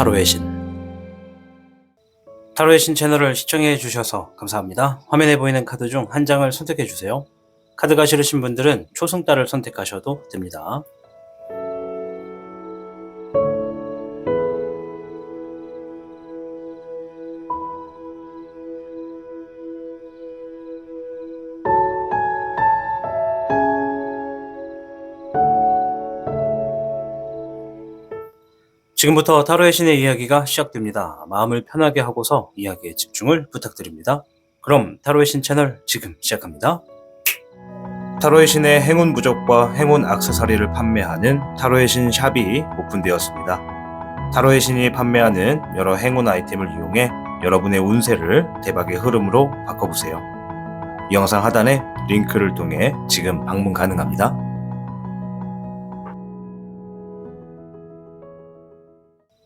타로의 신. 타로의 신 채널을 시청해 주셔서 감사합니다. 화면에 보이는 카드 중 한 장을 선택해 주세요. 카드가 싫으신 분들은 초승달을 선택하셔도 됩니다. 지금부터 타로의 신의 이야기가 시작됩니다. 마음을 편하게 하고서 이야기에 집중을 부탁드립니다. 그럼 타로의 신 채널 지금 시작합니다. 타로의 신의 행운 부적과 행운 액세서리를 판매하는 타로의 신 샵이 오픈되었습니다. 타로의 신이 판매하는 여러 행운 아이템을 이용해 여러분의 운세를 대박의 흐름으로 바꿔보세요. 이 영상 하단에 링크를 통해 지금 방문 가능합니다.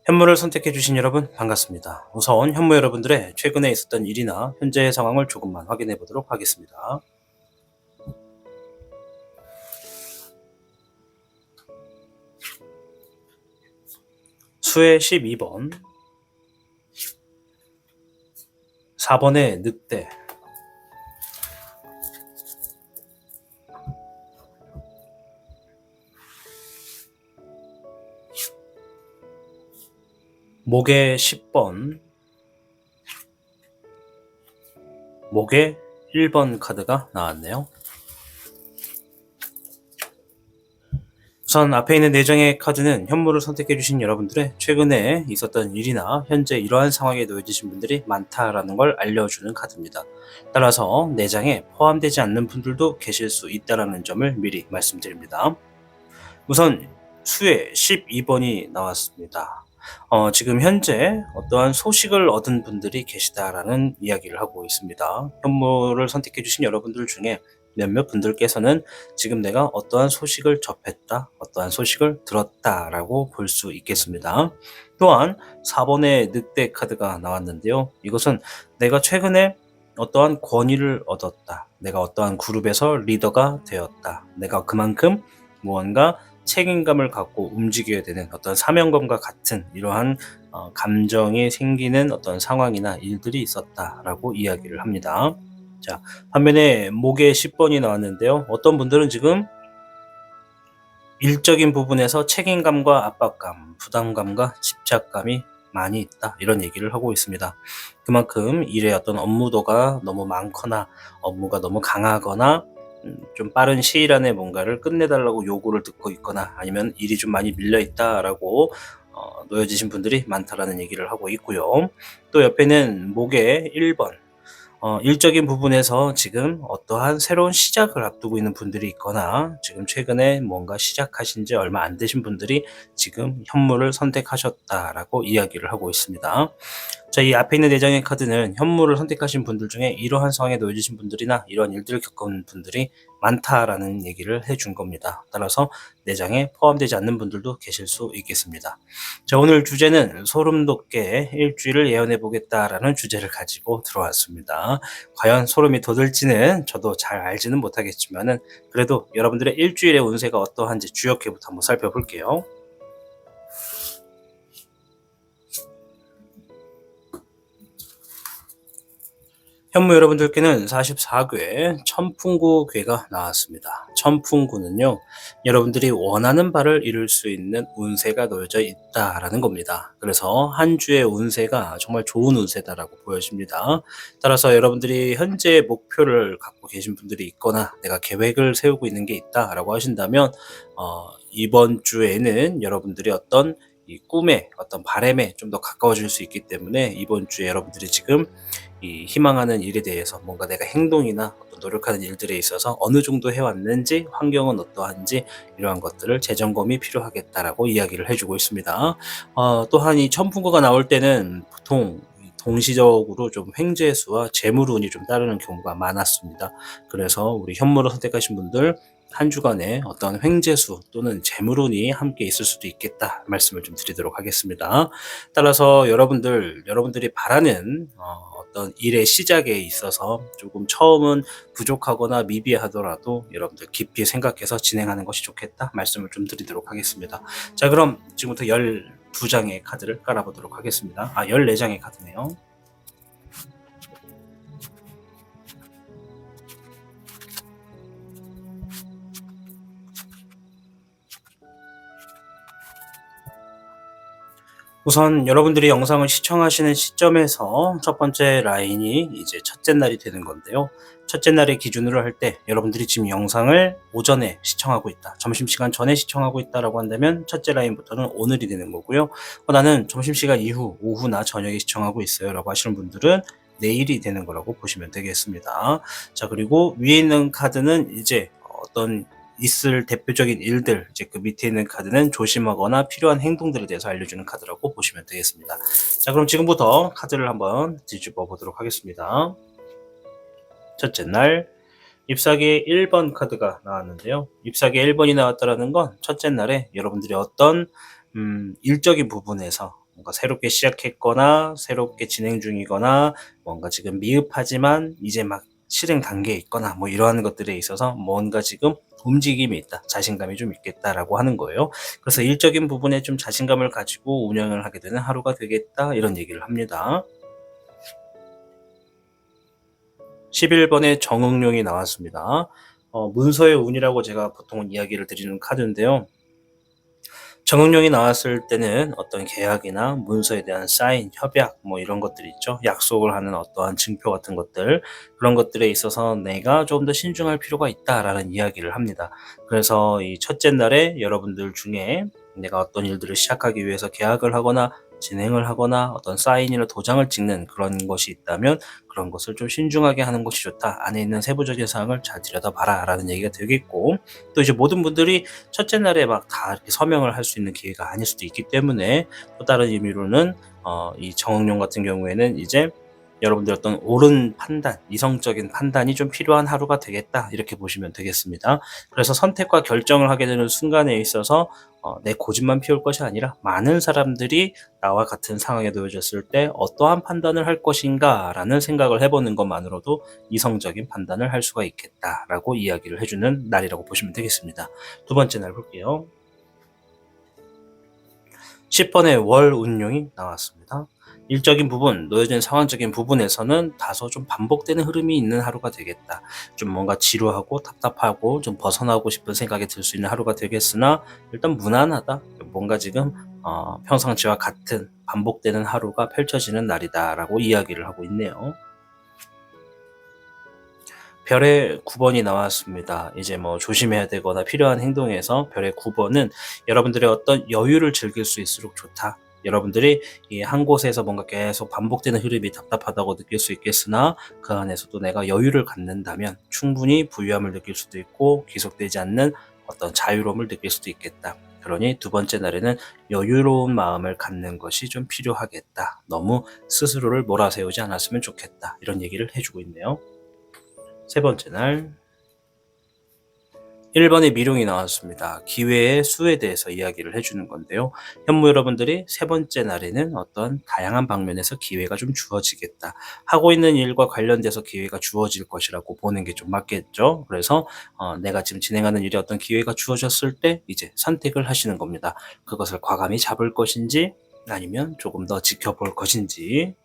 현무를 선택해주신 여러분 반갑습니다. 우선 현무 여러분들의 최근에 있었던 일이나 현재의 상황을 조금만 확인해 보도록 하겠습니다. 수의 12번 4번의 늑대 목의 10번 목의 1번 카드가 나왔네요. 우선 앞에 있는 4장의 카드는 현무를 선택해주신 여러분들의 최근에 있었던 일이나 현재 이러한 상황에 놓여지신 분들이 많다라는 걸 알려주는 카드입니다. 따라서 4장에 포함되지 않는 분들도 계실 수 있다는 점을 미리 말씀드립니다. 우선 수의 12번이 나왔습니다. 지금 현재 어떠한 소식을 얻은 분들이 계시다라는 이야기를 하고 있습니다. 현무를 선택해주신 여러분들 중에 몇몇 분들께서는 지금 내가 어떠한 소식을 접했다, 어떠한 소식을 들었다라고 볼 수 있겠습니다. 또한 4번의 늑대 카드가 나왔는데요. 이것은 내가 최근에 어떠한 권위를 얻었다, 내가 어떠한 그룹에서 리더가 되었다, 내가 그만큼 무언가 책임감을 갖고 움직여야 되는 어떤 사명감과 같은 이러한 감정이 생기는 어떤 상황이나 일들이 있었다라고 이야기를 합니다. 자, 반면에 목에 10번이 나왔는데요. 어떤 분들은 지금 일적인 부분에서 책임감과 압박감, 부담감과 집착감이 많이 있다, 이런 얘기를 하고 있습니다. 그만큼 일의 어떤 업무도가 너무 많거나 업무가 너무 강하거나 좀 빠른 시일 안에 뭔가를 끝내달라고 요구를 듣고 있거나 아니면 일이 좀 많이 밀려있다라고 놓여지신 분들이 많다라는 얘기를 하고 있고요. 또 옆에는 목의 1번 일적인 부분에서 지금 어떠한 새로운 시작을 앞두고 있는 분들이 있거나 지금 최근에 뭔가 시작하신 지 얼마 안 되신 분들이 지금 현무를 선택하셨다라고 이야기를 하고 있습니다. 자, 이 앞에 있는 4장의 카드는 현무를 선택하신 분들 중에 이러한 상황에 놓여지신 분들이나 이러한 일들을 겪은 분들이 많다라는 얘기를 해준 겁니다. 따라서 4장에 포함되지 않는 분들도 계실 수 있겠습니다. 자, 오늘 주제는 소름 돋게 일주일을 예언해 보겠다라는 주제를 가지고 들어왔습니다. 과연 소름이 돋을지는 저도 잘 알지는 못하겠지만은 그래도 여러분들의 일주일의 운세가 어떠한지 주역회부터 한번 살펴볼게요. 현무 여러분들께는 44궤 천풍구궤가 나왔습니다. 천풍구는요, 여러분들이 원하는 바를 이룰 수 있는 운세가 놓여져 있다라는 겁니다. 그래서 한 주의 운세가 정말 좋은 운세다라고 보여집니다. 따라서 여러분들이 현재 목표를 갖고 계신 분들이 있거나 내가 계획을 세우고 있는 게 있다라고 하신다면 이번 주에는 여러분들이 어떤 이 꿈에 어떤 바람에 좀 더 가까워질 수 있기 때문에 이번 주에 여러분들이 지금 이 희망하는 일에 대해서 뭔가 내가 행동이나 어떤 노력하는 일들에 있어서 어느 정도 해왔는지, 환경은 어떠한지 이러한 것들을 재점검이 필요하겠다라고 이야기를 해주고 있습니다. 또한 이 천풍구가 나올 때는 보통 동시적으로 좀 횡재수와 재물운이 좀 따르는 경우가 많았습니다. 그래서 우리 현무를 선택하신 분들 한 주간의 어떤 횡재수 또는 재물운이 함께 있을 수도 있겠다 말씀을 좀 드리도록 하겠습니다. 따라서 여러분들이 바라는 어떤 일의 시작에 있어서 조금 처음은 부족하거나 미비하더라도 여러분들 깊이 생각해서 진행하는 것이 좋겠다 말씀을 좀 드리도록 하겠습니다. 자, 그럼 지금부터 12장의 카드를 깔아보도록 하겠습니다. 14장의 카드네요. 우선 여러분들이 영상을 시청하시는 시점에서 첫 번째 라인이 이제 첫째 날이 되는 건데요. 첫째 날을 기준으로 할 때 여러분들이 지금 영상을 오전에 시청하고 있다, 점심시간 전에 시청하고 있다라고 한다면 첫째 라인부터는 오늘이 되는 거고요. 나는 점심시간 이후, 오후나 저녁에 시청하고 있어요 라고 하시는 분들은 내일이 되는 거라고 보시면 되겠습니다. 자, 그리고 위에 있는 카드는 이제 어떤 있을 대표적인 일들, 이제 그 밑에 있는 카드는 조심하거나 필요한 행동들에 대해서 알려주는 카드라고 보시면 되겠습니다. 자, 그럼 지금부터 카드를 한번 뒤집어 보도록 하겠습니다. 첫째 날 잎사귀의 1번 카드가 나왔는데요. 잎사귀의 1번이 나왔다는 건 첫째 날에 여러분들이 어떤 일적인 부분에서 뭔가 새롭게 시작했거나 새롭게 진행 중이거나 뭔가 지금 미흡하지만 이제 막 실행 단계에 있거나 뭐 이러한 것들에 있어서 뭔가 지금 움직임이 있다, 자신감이 좀 있겠다라고 하는 거예요. 그래서 일적인 부분에 좀 자신감을 가지고 운영을 하게 되는 하루가 되겠다, 이런 얘기를 합니다. 11번의 정응룡이 나왔습니다. 문서의 운이라고 제가 보통은 이야기를 드리는 카드인데요. 정응룡이 나왔을 때는 어떤 계약이나 문서에 대한 사인, 협약 뭐 이런 것들이 있죠. 약속을 하는 어떠한 증표 같은 것들, 그런 것들에 있어서 내가 좀 더 신중할 필요가 있다라는 이야기를 합니다. 그래서 이 첫째 날에 여러분들 중에 내가 어떤 일들을 시작하기 위해서 계약을 하거나 진행을 하거나 어떤 사인이나 도장을 찍는 그런 것이 있다면 그런 것을 좀 신중하게 하는 것이 좋다, 안에 있는 세부적인 사항을 잘 들여다봐라 라는 얘기가 되겠고, 또 이제 모든 분들이 첫째 날에 막 다 이렇게 서명을 할 수 있는 기회가 아닐 수도 있기 때문에, 또 다른 의미로는 이 정응용 같은 경우에는 이제 여러분들 어떤 옳은 판단, 이성적인 판단이 좀 필요한 하루가 되겠다, 이렇게 보시면 되겠습니다. 그래서 선택과 결정을 하게 되는 순간에 있어서 내 고집만 피울 것이 아니라 많은 사람들이 나와 같은 상황에 놓여졌을 때 어떠한 판단을 할 것인가 라는 생각을 해보는 것만으로도 이성적인 판단을 할 수가 있겠다라고 이야기를 해주는 날이라고 보시면 되겠습니다. 두 번째 날 볼게요. 10번의 월 운용이 나왔습니다. 일적인 부분, 놓여진 상황적인 부분에서는 다소 좀 반복되는 흐름이 있는 하루가 되겠다. 좀 뭔가 지루하고 답답하고 좀 벗어나고 싶은 생각이 들 수 있는 하루가 되겠으나 일단 무난하다, 뭔가 지금 평상시와 같은 반복되는 하루가 펼쳐지는 날이다 라고 이야기를 하고 있네요. 별의 9번이 나왔습니다. 이제 뭐 조심해야 되거나 필요한 행동에서 별의 9번은 여러분들의 어떤 여유를 즐길 수 있을수록 좋다. 여러분들이 이 한 곳에서 뭔가 계속 반복되는 흐름이 답답하다고 느낄 수 있겠으나 그 안에서도 내가 여유를 갖는다면 충분히 부유함을 느낄 수도 있고 기속되지 않는 어떤 자유로움을 느낄 수도 있겠다. 그러니 두 번째 날에는 여유로운 마음을 갖는 것이 좀 필요하겠다. 너무 스스로를 몰아세우지 않았으면 좋겠다. 이런 얘기를 해주고 있네요. 세 번째 날 1번의 미룡이 나왔습니다. 기회의 수에 대해서 이야기를 해주는 건데요. 현무 여러분들이 세 번째 날에는 어떤 다양한 방면에서 기회가 좀 주어지겠다, 하고 있는 일과 관련돼서 기회가 주어질 것이라고 보는 게 좀 맞겠죠. 그래서 내가 지금 진행하는 일에 어떤 기회가 주어졌을 때 이제 선택을 하시는 겁니다. 그것을 과감히 잡을 것인지 아니면 조금 더 지켜볼 것인지.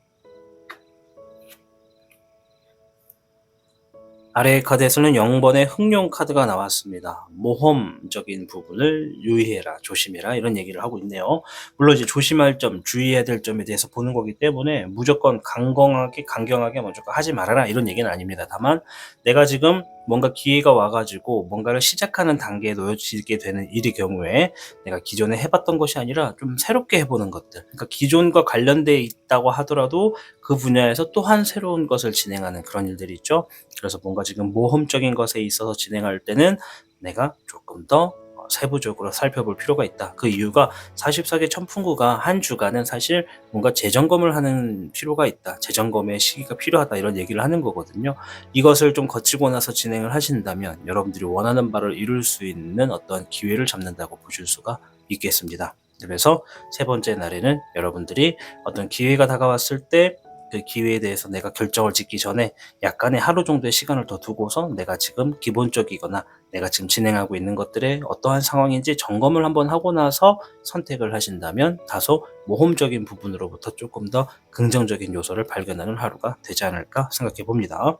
아래 카드에서는 0번의 흑룡 카드가 나왔습니다. 모험적인 부분을 유의해라, 조심해라, 이런 얘기를 하고 있네요. 물론 이제 조심할 점, 주의해야 될 점에 대해서 보는 거기 때문에 무조건 강경하게 무조건 하지 말아라, 이런 얘기는 아닙니다. 다만 내가 지금 뭔가 기회가 와가지고 뭔가를 시작하는 단계에 놓여지게 되는 일의 경우에 내가 기존에 해봤던 것이 아니라 좀 새롭게 해보는 것들, 그러니까 기존과 관련돼 있다고 하더라도 그 분야에서 또한 새로운 것을 진행하는 그런 일들이 있죠. 그래서 뭔가 지금 모험적인 것에 있어서 진행할 때는 내가 조금 더 세부적으로 살펴볼 필요가 있다. 그 이유가 44개 천풍구가 한 주간은 사실 뭔가 재점검을 하는 필요가 있다. 재점검의 시기가 필요하다. 이런 얘기를 하는 거거든요. 이것을 좀 거치고 나서 진행을 하신다면 여러분들이 원하는 바를 이룰 수 있는 어떤 기회를 잡는다고 보실 수가 있겠습니다. 그래서 세 번째 날에는 여러분들이 어떤 기회가 다가왔을 때 그 기회에 대해서 내가 결정을 짓기 전에 약간의 하루 정도의 시간을 더 두고서 내가 지금 기본적이거나 내가 지금 진행하고 있는 것들의 어떠한 상황인지 점검을 한번 하고 나서 선택을 하신다면 다소 모험적인 부분으로부터 조금 더 긍정적인 요소를 발견하는 하루가 되지 않을까 생각해 봅니다.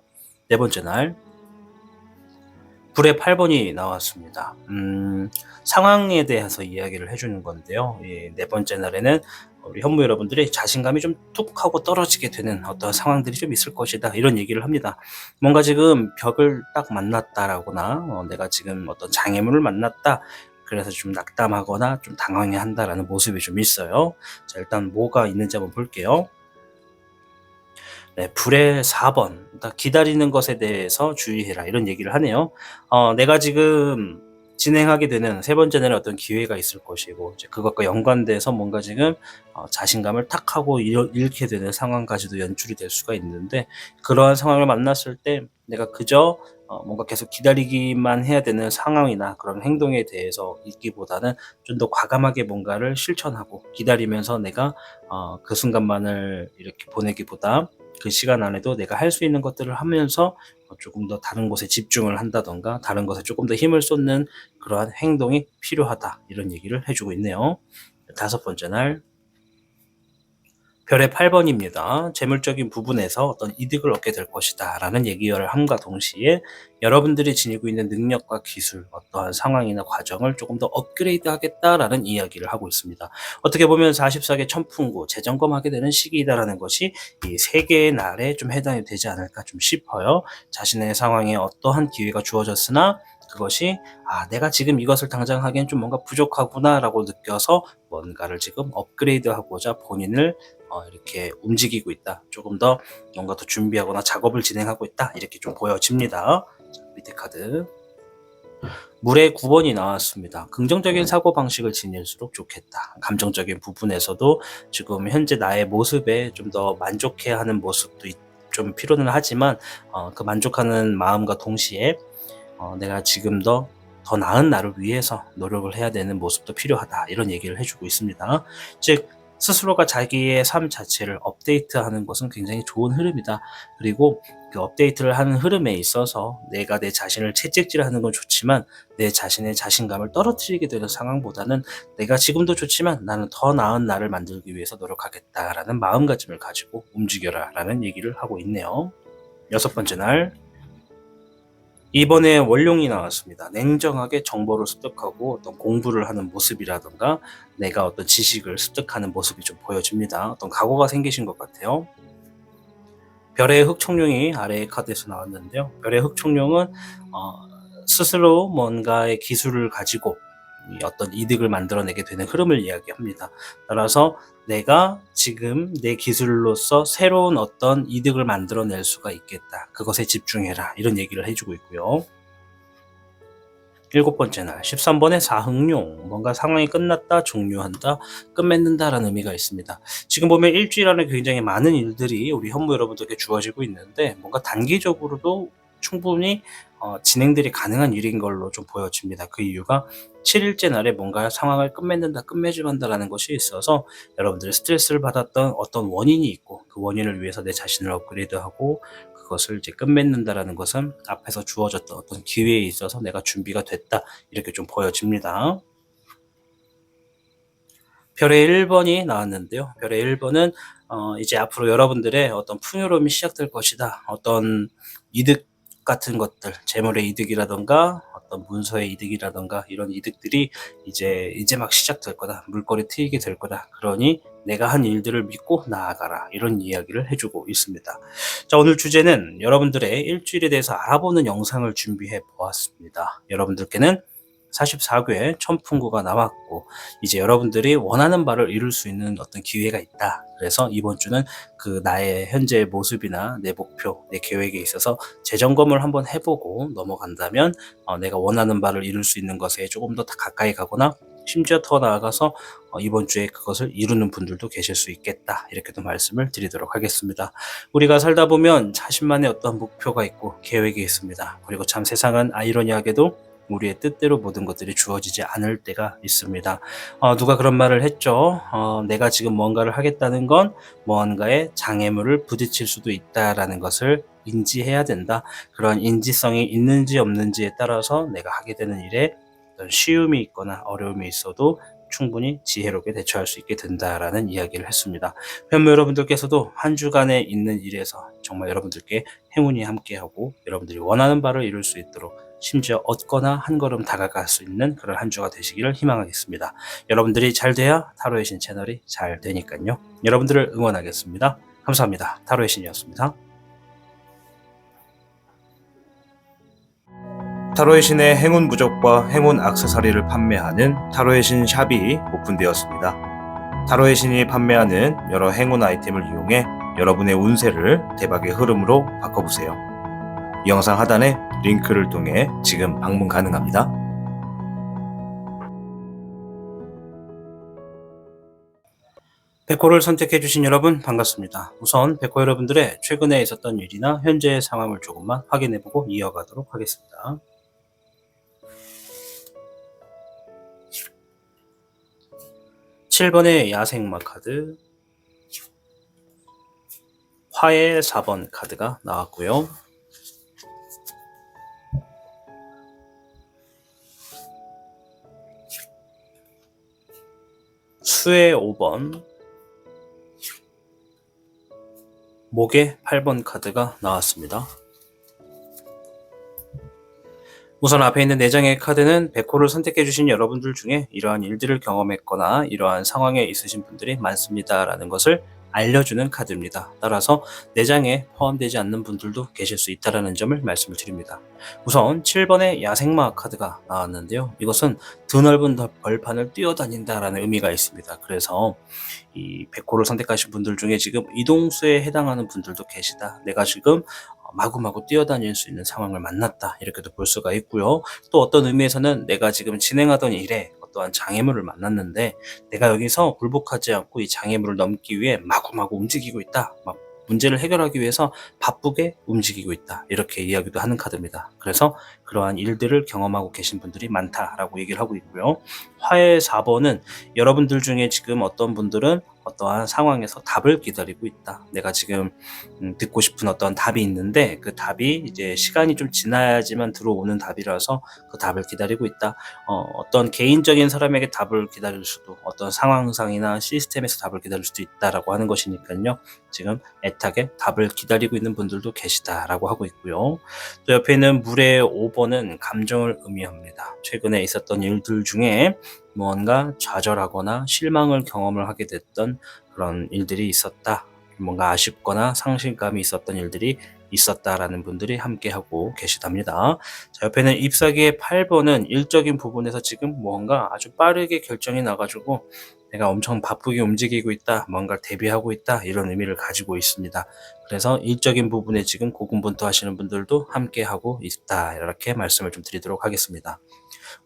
네 번째 날, 불의 8번이 나왔습니다. 상황에 대해서 이야기를 해주는 건데요. 네 번째 날에는 우리 현무 여러분들이 자신감이 좀 툭 하고 떨어지게 되는 어떤 상황들이 좀 있을 것이다. 이런 얘기를 합니다. 뭔가 지금 벽을 딱 만났다라거나 내가 지금 어떤 장애물을 만났다. 그래서 좀 낙담하거나 좀 당황해 한다라는 모습이 좀 있어요. 자, 일단 뭐가 있는지 한번 볼게요. 네, 불의 4번. 기다리는 것에 대해서 주의해라. 이런 얘기를 하네요. 내가 지금 진행하게 되는 세 번째 날에 어떤 기회가 있을 것이고, 이제 그것과 연관돼서 뭔가 지금 자신감을 탁 하고 잃게 되는 상황까지도 연출이 될 수가 있는데, 그러한 상황을 만났을 때 내가 그저 뭔가 계속 기다리기만 해야 되는 상황이나 그런 행동에 대해서 있기보다는 좀 더 과감하게 뭔가를 실천하고 기다리면서 내가 그 순간만을 이렇게 보내기보다 그 시간 안에도 내가 할 수 있는 것들을 하면서 조금 더 다른 곳에 집중을 한다던가 다른 것에 조금 더 힘을 쏟는 그러한 행동이 필요하다. 이런 얘기를 해주고 있네요. 다섯 번째 날, 별의 8번입니다. 재물적인 부분에서 어떤 이득을 얻게 될 것이다 라는 얘기를 함과 동시에 여러분들이 지니고 있는 능력과 기술, 어떠한 상황이나 과정을 조금 더 업그레이드 하겠다라는 이야기를 하고 있습니다. 어떻게 보면 44개 천풍구 재점검하게 되는 시기이다라는 것이 이 세 개의 날에 좀 해당이 되지 않을까 좀 싶어요. 자신의 상황에 어떠한 기회가 주어졌으나 그것이 내가 지금 이것을 당장 하기엔 좀 뭔가 부족하구나 라고 느껴서 뭔가를 지금 업그레이드하고자 본인을 이렇게 움직이고 있다. 조금 더 뭔가 더 준비하거나 작업을 진행하고 있다. 이렇게 좀 보여집니다. 자, 밑에 카드. 물의 9번이 나왔습니다. 긍정적인 사고방식을 지닐수록 좋겠다. 감정적인 부분에서도 지금 현재 나의 모습에 좀 더 만족해하는 모습도 좀 필요는 하지만 그 만족하는 마음과 동시에 내가 지금 더 나은 나를 위해서 노력을 해야 되는 모습도 필요하다. 이런 얘기를 해주고 있습니다. 즉 스스로가 자기의 삶 자체를 업데이트하는 것은 굉장히 좋은 흐름이다. 그리고 그 업데이트를 하는 흐름에 있어서 내가 내 자신을 채찍질하는 건 좋지만 내 자신의 자신감을 떨어뜨리게 되는 상황보다는 내가 지금도 좋지만 나는 더 나은 나를 만들기 위해서 노력하겠다라는 마음가짐을 가지고 움직여라 라는 얘기를 하고 있네요. 여섯 번째 날, 이번에 원룡이 나왔습니다. 냉정하게 정보를 습득하고 어떤 공부를 하는 모습이라던가 내가 어떤 지식을 습득하는 모습이 좀 보여집니다. 어떤 각오가 생기신 것 같아요. 별의 흑청룡이 아래의 카드에서 나왔는데요. 별의 흑청룡은 스스로 뭔가의 기술을 가지고 어떤 이득을 만들어내게 되는 흐름을 이야기합니다. 따라서 내가 지금 내 기술로서 새로운 어떤 이득을 만들어낼 수가 있겠다. 그것에 집중해라. 이런 얘기를 해주고 있고요. 일곱 번째 날 13번의 사흥룡, 뭔가 상황이 끝났다, 종료한다, 끝맺는다라는 의미가 있습니다. 지금 보면 일주일 안에 굉장히 많은 일들이 우리 현무 여러분들에게 주어지고 있는데 뭔가 단기적으로도 충분히 진행들이 가능한 일인 걸로 좀 보여집니다. 그 이유가 7일째 날에 뭔가 상황을 끝맺는다, 끝맺음한다라는 것이 있어서 여러분들이 스트레스를 받았던 어떤 원인이 있고 그 원인을 위해서 내 자신을 업그레이드하고 그것을 이제 끝맺는다라는 것은 앞에서 주어졌던 어떤 기회에 있어서 내가 준비가 됐다. 이렇게 좀 보여집니다. 별의 1번이 나왔는데요. 별의 1번은 이제 앞으로 여러분들의 어떤 풍요로움이 시작될 것이다. 어떤 이득 같은 것들, 재물의 이득이라던가 어떤 문서의 이득이라던가 이런 이득들이 이제 막 시작될 거다. 물꼬리 트이게 될 거다. 그러니 내가 한 일들을 믿고 나아가라. 이런 이야기를 해주고 있습니다. 자, 오늘 주제는 여러분들의 일주일에 대해서 알아보는 영상을 준비해 보았습니다. 여러분들께는 44궤 천풍구가 나왔고 이제 여러분들이 원하는 바를 이룰 수 있는 어떤 기회가 있다. 그래서 이번 주는 그 나의 현재의 모습이나 내 목표, 내 계획에 있어서 재점검을 한번 해보고 넘어간다면 내가 원하는 바를 이룰 수 있는 것에 조금 더 가까이 가거나 심지어 더 나아가서 이번 주에 그것을 이루는 분들도 계실 수 있겠다. 이렇게도 말씀을 드리도록 하겠습니다. 우리가 살다 보면 자신만의 어떤 목표가 있고 계획이 있습니다. 그리고 참 세상은 아이러니하게도 우리의 뜻대로 모든 것들이 주어지지 않을 때가 있습니다. 누가 그런 말을 했죠. 내가 지금 뭔가를 하겠다는 건 무언가의 장애물을 부딪힐 수도 있다라는 것을 인지해야 된다. 그런 인지성이 있는지 없는지에 따라서 내가 하게 되는 일에 어떤 쉬움이 있거나 어려움이 있어도 충분히 지혜롭게 대처할 수 있게 된다라는 이야기를 했습니다. 회원모 여러분들께서도 한 주간에 있는 일에서 정말 여러분들께 행운이 함께하고 여러분들이 원하는 바를 이룰 수 있도록 심지어 얻거나 한 걸음 다가갈 수 있는 그런 한 주가 되시기를 희망하겠습니다. 여러분들이 잘 돼야 타로의 신 채널이 잘 되니까요. 여러분들을 응원하겠습니다. 감사합니다. 타로의 신이었습니다. 타로의 신의 행운 부적과 행운 액세서리를 판매하는 타로의 신 샵이 오픈되었습니다. 타로의 신이 판매하는 여러 행운 아이템을 이용해 여러분의 운세를 대박의 흐름으로 바꿔보세요. 이 영상 하단에 링크를 통해 지금 방문 가능합니다. 백호를 선택해주신 여러분 반갑습니다. 우선 백호 여러분들의 최근에 있었던 일이나 현재의 상황을 조금만 확인해보고 이어가도록 하겠습니다. 7번의 야생마 카드, 화의 4번 카드가 나왔고요. 수의 5번, 목의 8번 카드가 나왔습니다. 우선 앞에 있는 4장의 카드는 백호를 선택해주신 여러분들 중에 이러한 일들을 경험했거나 이러한 상황에 있으신 분들이 많습니다 라는 것을 알려주는 카드입니다. 따라서 4장에 포함되지 않는 분들도 계실 수 있다는 점을 말씀을 드립니다. 우선 7번의 야생마 카드가 나왔는데요. 이것은 드넓은 벌판을 뛰어다닌다라는 의미가 있습니다. 그래서 이 백호를 선택하신 분들 중에 지금 이동수에 해당하는 분들도 계시다. 내가 지금 마구마구 뛰어다닐 수 있는 상황을 만났다. 이렇게도 볼 수가 있고요. 또 어떤 의미에서는 내가 지금 진행하던 일에 어떠한 장애물을 만났는데 내가 여기서 굴복하지 않고 이 장애물을 넘기 위해 마구마구 움직이고 있다. 막 문제를 해결하기 위해서 바쁘게 움직이고 있다. 이렇게 이야기도 하는 카드입니다. 그래서 그러한 일들을 경험하고 계신 분들이 많다라고 얘기를 하고 있고요. 화의 4번은 여러분들 중에 지금 어떤 분들은 어떠한 상황에서 답을 기다리고 있다. 내가 지금 듣고 싶은 어떤 답이 있는데 그 답이 이제 시간이 좀 지나야지만 들어오는 답이라서 그 답을 기다리고 있다. 어떤 개인적인 사람에게 답을 기다릴 수도 어떤 상황상이나 시스템에서 답을 기다릴 수도 있다라고 하는 것이니까요. 지금 애타게 답을 기다리고 있는 분들도 계시다라고 하고 있고요. 또 옆에 있는 물의 5번은 감정을 의미합니다. 최근에 있었던 일들 중에 무언가 좌절하거나 실망을 경험을 하게 됐던 그런 일들이 있었다. 뭔가 아쉽거나 상실감이 있었던 일들이 있었다라는 분들이 함께하고 계시답니다. 자, 옆에는 잎사귀의 8번은 일적인 부분에서 지금 무언가 아주 빠르게 결정이 나가지고 내가 엄청 바쁘게 움직이고 있다, 뭔가 대비하고 있다 이런 의미를 가지고 있습니다. 그래서 일적인 부분에 지금 고군분투하시는 분들도 함께하고 있다 이렇게 말씀을 좀 드리도록 하겠습니다.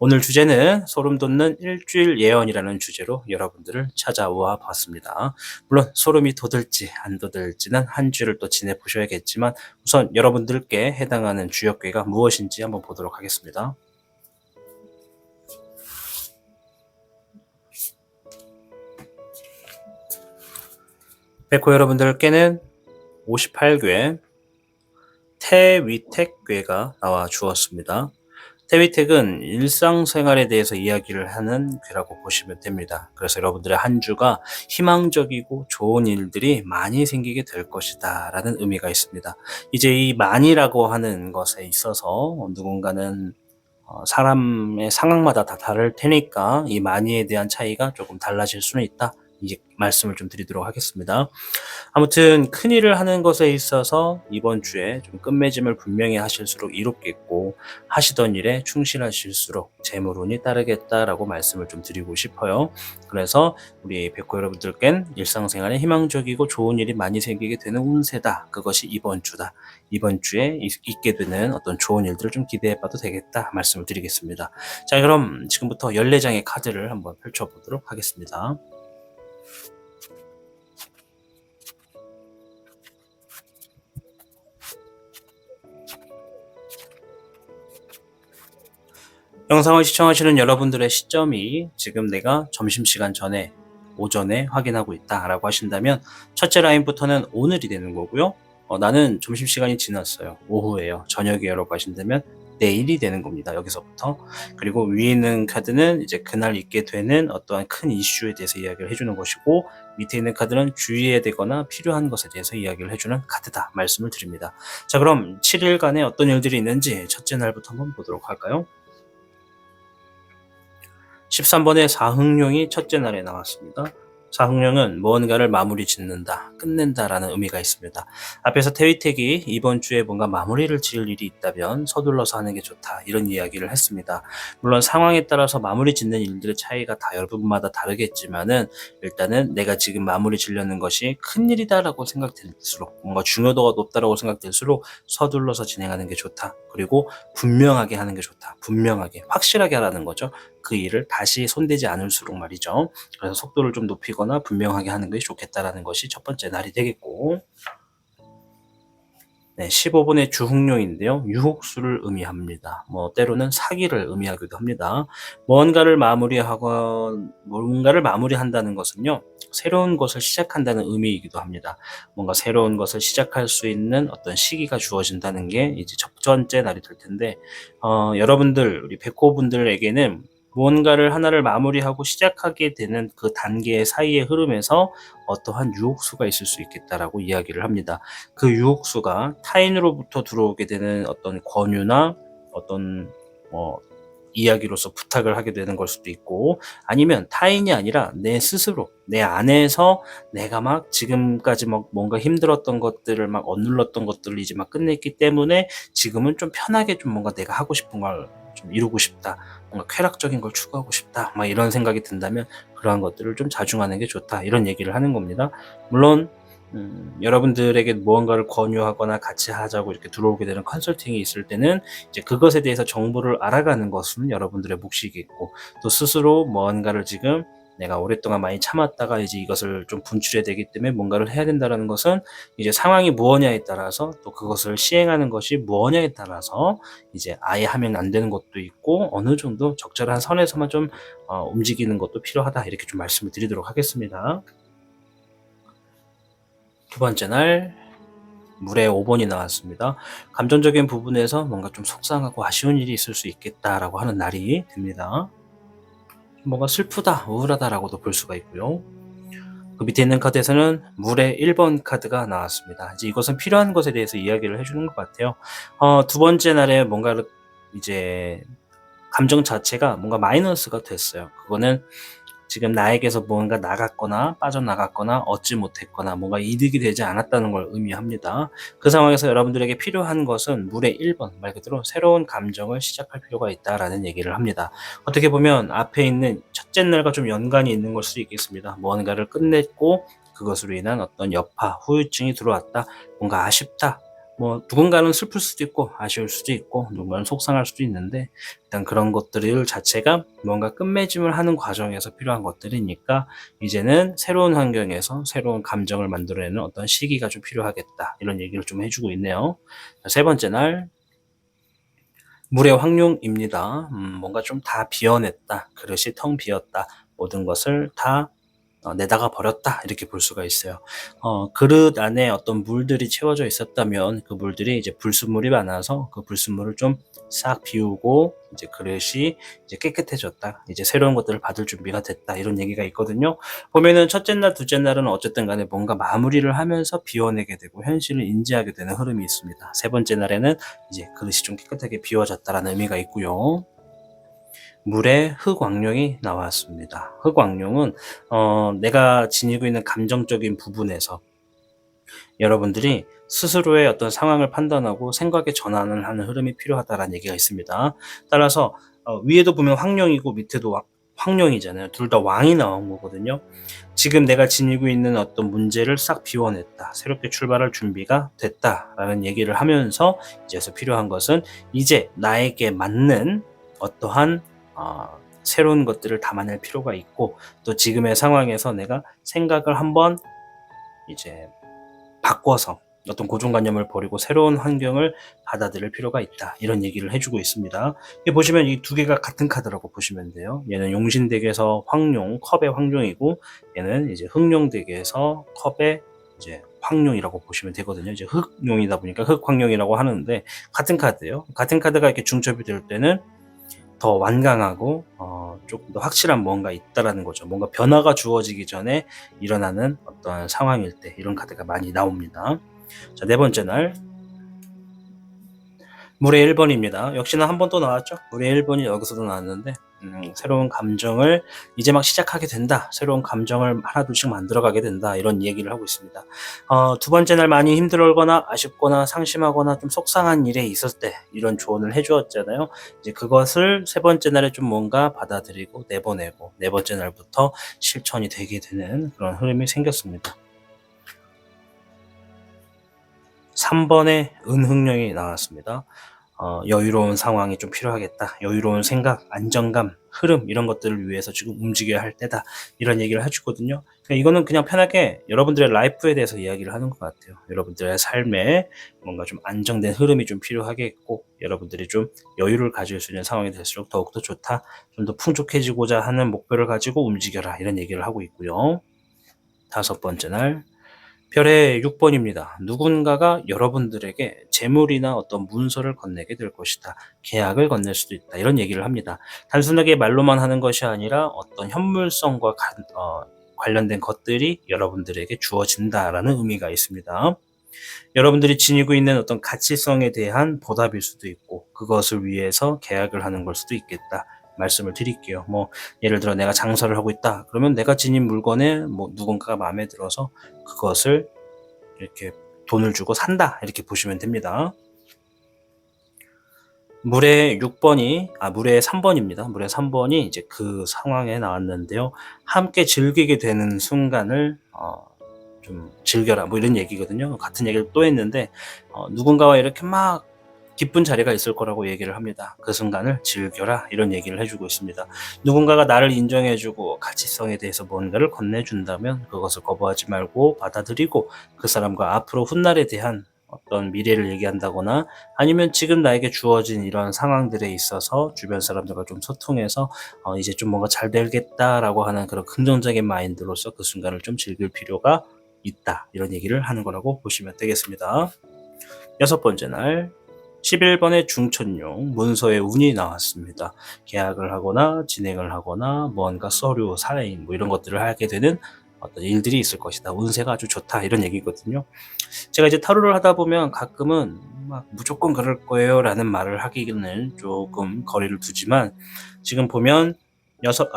오늘 주제는 소름 돋는 일주일 예언이라는 주제로 여러분들을 찾아와 봤습니다. 물론 소름이 돋을지 안 돋을지는 한 주를 또 지내보셔야겠지만 우선 여러분들께 해당하는 주역궤가 무엇인지 한번 보도록 하겠습니다. 백호 여러분들께는 58궤 태위택궤가 나와 주었습니다. 태위택은 일상생활에 대해서 이야기를 하는 괴라고 보시면 됩니다. 그래서 여러분들의 한 주가 희망적이고 좋은 일들이 많이 생기게 될 것이다 라는 의미가 있습니다. 이제 이 많이라고 하는 것에 있어서 누군가는 사람의 상황마다 다 다를 테니까 이 많이에 대한 차이가 조금 달라질 수는 있다. 이제 말씀을 좀 드리도록 하겠습니다. 아무튼 큰일을 하는 것에 있어서 이번 주에 좀 끝맺음을 분명히 하실수록 이롭겠고, 하시던 일에 충실하실수록 재물운이 따르겠다라고 말씀을 좀 드리고 싶어요. 그래서 우리 백호 여러분들께는 일상생활에 희망적이고 좋은 일이 많이 생기게 되는 운세다. 그것이 이번 주다. 이번 주에 있게 되는 어떤 좋은 일들을 좀 기대해봐도 되겠다 말씀을 드리겠습니다. 자, 그럼 지금부터 14장의 카드를 한번 펼쳐보도록 하겠습니다. 영상을 시청하시는 여러분들의 시점이 지금 내가 점심시간 전에 오전에 확인하고 있다라고 하신다면, 첫째 라인부터는 오늘이 되는 거고요. 나는 점심시간이 지났어요. 오후에요. 저녁이에요 라고 하신다면 내일이 되는 겁니다. 여기서부터. 그리고 위에 있는 카드는 이제 그날 있게 되는 어떠한 큰 이슈에 대해서 이야기를 해주는 것이고, 밑에 있는 카드는 주의해야 되거나 필요한 것에 대해서 이야기를 해주는 카드다 말씀을 드립니다. 자, 그럼 7일간의 어떤 일들이 있는지 첫째 날부터 한번 보도록 할까요? 13번의 사흥룡이 첫째 날에 나왔습니다. 사흥룡은 무언가를 마무리 짓는다, 끝낸다라는 의미가 있습니다. 앞에서 태위택이 이번 주에 뭔가 마무리를 지을 일이 있다면 서둘러서 하는 게 좋다, 이런 이야기를 했습니다. 물론 상황에 따라서 마무리 짓는 일들의 차이가 다 여러분마다 다르겠지만은, 일단은 내가 지금 마무리 지려는 것이 큰일이다라고 생각될수록, 뭔가 중요도가 높다라고 생각될수록 서둘러서 진행하는 게 좋다. 그리고 분명하게 하는 게 좋다. 분명하게, 확실하게 하라는 거죠. 그 일을 다시 손대지 않을수록 말이죠. 그래서 속도를 좀 높이거나 분명하게 하는 것이 좋겠다라는 것이 첫 번째 날이 되겠고, 네, 15번의 주흥룡인데요. 유혹수를 의미합니다. 때로는 사기를 의미하기도 합니다. 뭔가를 마무리한다는 것은요, 새로운 것을 시작한다는 의미이기도 합니다. 뭔가 새로운 것을 시작할 수 있는 어떤 시기가 주어진다는 게 이제 첫 번째 날이 될 텐데, 여러분들, 우리 백호분들에게는 무언가를 하나를 마무리하고 시작하게 되는 그 단계 사이의 흐름에서 어떠한 유혹수가 있을 수 있겠다라고 이야기를 합니다. 그 유혹수가 타인으로부터 들어오게 되는 어떤 권유나 어떤 이야기로서 부탁을 하게 되는 걸 수도 있고, 아니면 타인이 아니라 내 스스로, 내 안에서 내가 막 지금까지 막 뭔가 힘들었던 것들을 막 억눌렀던 것들을 이제 막 끝냈기 때문에 지금은 좀 편하게 좀 뭔가 내가 하고 싶은 걸 좀 이루고 싶다, 뭔가 쾌락적인 걸 추구하고 싶다, 막 이런 생각이 든다면 그러한 것들을 좀 자중하는 게 좋다, 이런 얘기를 하는 겁니다. 물론 여러분들에게 무언가를 권유하거나 같이 하자고 이렇게 들어오게 되는 컨설팅이 있을 때는 이제 그것에 대해서 정보를 알아가는 것은 여러분들의 몫이겠고, 또 스스로 무언가를 지금 내가 오랫동안 많이 참았다가 이제 이것을 좀 분출해야 되기 때문에 뭔가를 해야 된다는 것은 이제 상황이 무엇냐에 따라서, 또 그것을 시행하는 것이 무엇냐에 따라서 이제 아예 하면 안 되는 것도 있고, 어느 정도 적절한 선에서만 좀 움직이는 것도 필요하다, 이렇게 좀 말씀을 드리도록 하겠습니다. 두 번째 날 물에 5번이 나왔습니다. 감정적인 부분에서 뭔가 좀 속상하고 아쉬운 일이 있을 수 있겠다라고 하는 날이 됩니다. 뭔가 슬프다, 우울하다라고도 볼 수가 있고요. 그 밑에 있는 카드에서는 물의 1번 카드가 나왔습니다. 이제 이것은 필요한 것에 대해서 이야기를 해주는 것 같아요. 두 번째 날에 뭔가를 이제 감정 자체가 뭔가 마이너스가 됐어요. 그거는 지금 나에게서 뭔가 나갔거나 빠져나갔거나 얻지 못했거나 뭔가 이득이 되지 않았다는 걸 의미합니다. 그 상황에서 여러분들에게 필요한 것은 물의 1번, 말 그대로 새로운 감정을 시작할 필요가 있다라는 얘기를 합니다. 어떻게 보면 앞에 있는 첫째 날과 좀 연관이 있는 걸 수도 있겠습니다. 무언가를 끝냈고 그것으로 인한 어떤 여파, 후유증이 들어왔다, 뭔가 아쉽다, 누군가는 슬플 수도 있고 아쉬울 수도 있고 누군가는 속상할 수도 있는데, 일단 그런 것들 자체가 뭔가 끝맺음을 하는 과정에서 필요한 것들이니까 이제는 새로운 환경에서 새로운 감정을 만들어내는 어떤 시기가 좀 필요하겠다, 이런 얘기를 좀 해주고 있네요. 세 번째 날 물의 황룡입니다. 뭔가 좀 다 비워냈다, 그릇이 텅 비었다, 모든 것을 다 내다가 버렸다, 이렇게 볼 수가 있어요. 그릇 안에 어떤 물들이 채워져 있었다면 그 물들이 이제 불순물이 많아서 그 불순물을 좀 싹 비우고 이제 그릇이 이제 깨끗해졌다, 이제 새로운 것들을 받을 준비가 됐다, 이런 얘기가 있거든요. 보면은 첫째 날, 둘째 날은 어쨌든 간에 뭔가 마무리를 하면서 비워내게 되고 현실을 인지하게 되는 흐름이 있습니다. 세 번째 날에는 이제 그릇이 좀 깨끗하게 비워졌다라는 의미가 있고요. 물에 흑왕룡이 나왔습니다. 흑왕룡은 내가 지니고 있는 감정적인 부분에서 여러분들이 스스로의 어떤 상황을 판단하고 생각의 전환을 하는 흐름이 필요하다라는 얘기가 있습니다. 따라서 위에도 보면 황룡이고 밑에도 황룡이잖아요. 둘 다 왕이 나온 거거든요. 지금 내가 지니고 있는 어떤 문제를 싹 비워냈다. 새롭게 출발할 준비가 됐다라는 얘기를 하면서 이제서 필요한 것은 이제 나에게 맞는 어떠한 새로운 것들을 담아낼 필요가 있고, 또 지금의 상황에서 내가 생각을 한번 이제 바꿔서 어떤 고정관념을 버리고 새로운 환경을 받아들일 필요가 있다. 이런 얘기를 해주고 있습니다. 여기 보시면 이 두 개가 같은 카드라고 보시면 돼요. 얘는 용신덱에서 황룡, 컵의 황룡이고, 얘는 이제 흑룡덱에서 컵의 이제 황룡이라고 보시면 되거든요. 이제 흑룡이다 보니까 흑황룡이라고 하는데, 같은 카드예요. 같은 카드가 이렇게 중첩이 될 때는 더 완강하고 조금 더 확실한 뭔가 있다라는 거죠. 뭔가 변화가 주어지기 전에 일어나는 어떤 상황일 때 이런 카드가 많이 나옵니다. 자, 네 번째 날 물의 1번입니다. 역시나 한 번 또 나왔죠. 물의 1번이 여기서도 나왔는데 새로운 감정을 이제 막 시작하게 된다. 새로운 감정을 하나둘씩 만들어가게 된다. 이런 얘기를 하고 있습니다. 두 번째 날 많이 힘들거나 아쉽거나 상심하거나 좀 속상한 일에 있었을 때 이런 조언을 해주었잖아요. 이제 그것을 세 번째 날에 좀 뭔가 받아들이고 내보내고 네 번째 날부터 실천이 되게 되는 그런 흐름이 생겼습니다. 3번의 은흥령이 나왔습니다. 여유로운 상황이 좀 필요하겠다. 여유로운 생각, 안정감, 흐름 이런 것들을 위해서 지금 움직여야 할 때다. 이런 얘기를 해주거든요. 그러니까 이거는 그냥 편하게 여러분들의 라이프에 대해서 이야기를 하는 것 같아요. 여러분들의 삶에 뭔가 좀 안정된 흐름이 좀 필요하겠고, 여러분들이 좀 여유를 가질 수 있는 상황이 될수록 더욱더 좋다. 좀 더 풍족해지고자 하는 목표를 가지고 움직여라. 이런 얘기를 하고 있고요. 다섯 번째 날 별의 6번입니다. 누군가가 여러분들에게 재물이나 어떤 문서를 건네게 될 것이다. 계약을 건넬 수도 있다. 이런 얘기를 합니다. 단순하게 말로만 하는 것이 아니라 어떤 현물성과 관련된 것들이 여러분들에게 주어진다라는 의미가 있습니다. 여러분들이 지니고 있는 어떤 가치성에 대한 보답일 수도 있고, 그것을 위해서 계약을 하는 걸 수도 있겠다. 말씀을 드릴게요. 예를 들어 내가 장사를 하고 있다. 그러면 내가 지닌 물건에 누군가가 마음에 들어서 그것을 이렇게 돈을 주고 산다. 이렇게 보시면 됩니다. 물의 3번입니다. 물의 3번이 이제 그 상황에 나왔는데요. 함께 즐기게 되는 순간을 좀 즐겨라. 이런 얘기거든요. 같은 얘기를 또 했는데, 누군가와 이렇게 막 기쁜 자리가 있을 거라고 얘기를 합니다. 그 순간을 즐겨라. 이런 얘기를 해주고 있습니다. 누군가가 나를 인정해주고 가치성에 대해서 뭔가를 건네준다면 그것을 거부하지 말고 받아들이고, 그 사람과 앞으로 훗날에 대한 어떤 미래를 얘기한다거나, 아니면 지금 나에게 주어진 이런 상황들에 있어서 주변 사람들과 좀 소통해서 이제 좀 뭔가 잘 되겠다라고 하는 그런 긍정적인 마인드로서 그 순간을 좀 즐길 필요가 있다. 이런 얘기를 하는 거라고 보시면 되겠습니다. 여섯 번째 날 11번의 중천용 문서의 운이 나왔습니다. 계약을 하거나 진행을 하거나 뭔가 서류, 사인 이런 것들을 하게 되는 어떤 일들이 있을 것이다. 운세가 아주 좋다. 이런 얘기거든요. 제가 이제 타로를 하다 보면 가끔은 막 무조건 그럴 거예요 라는 말을 하기는 조금 거리를 두지만, 지금 보면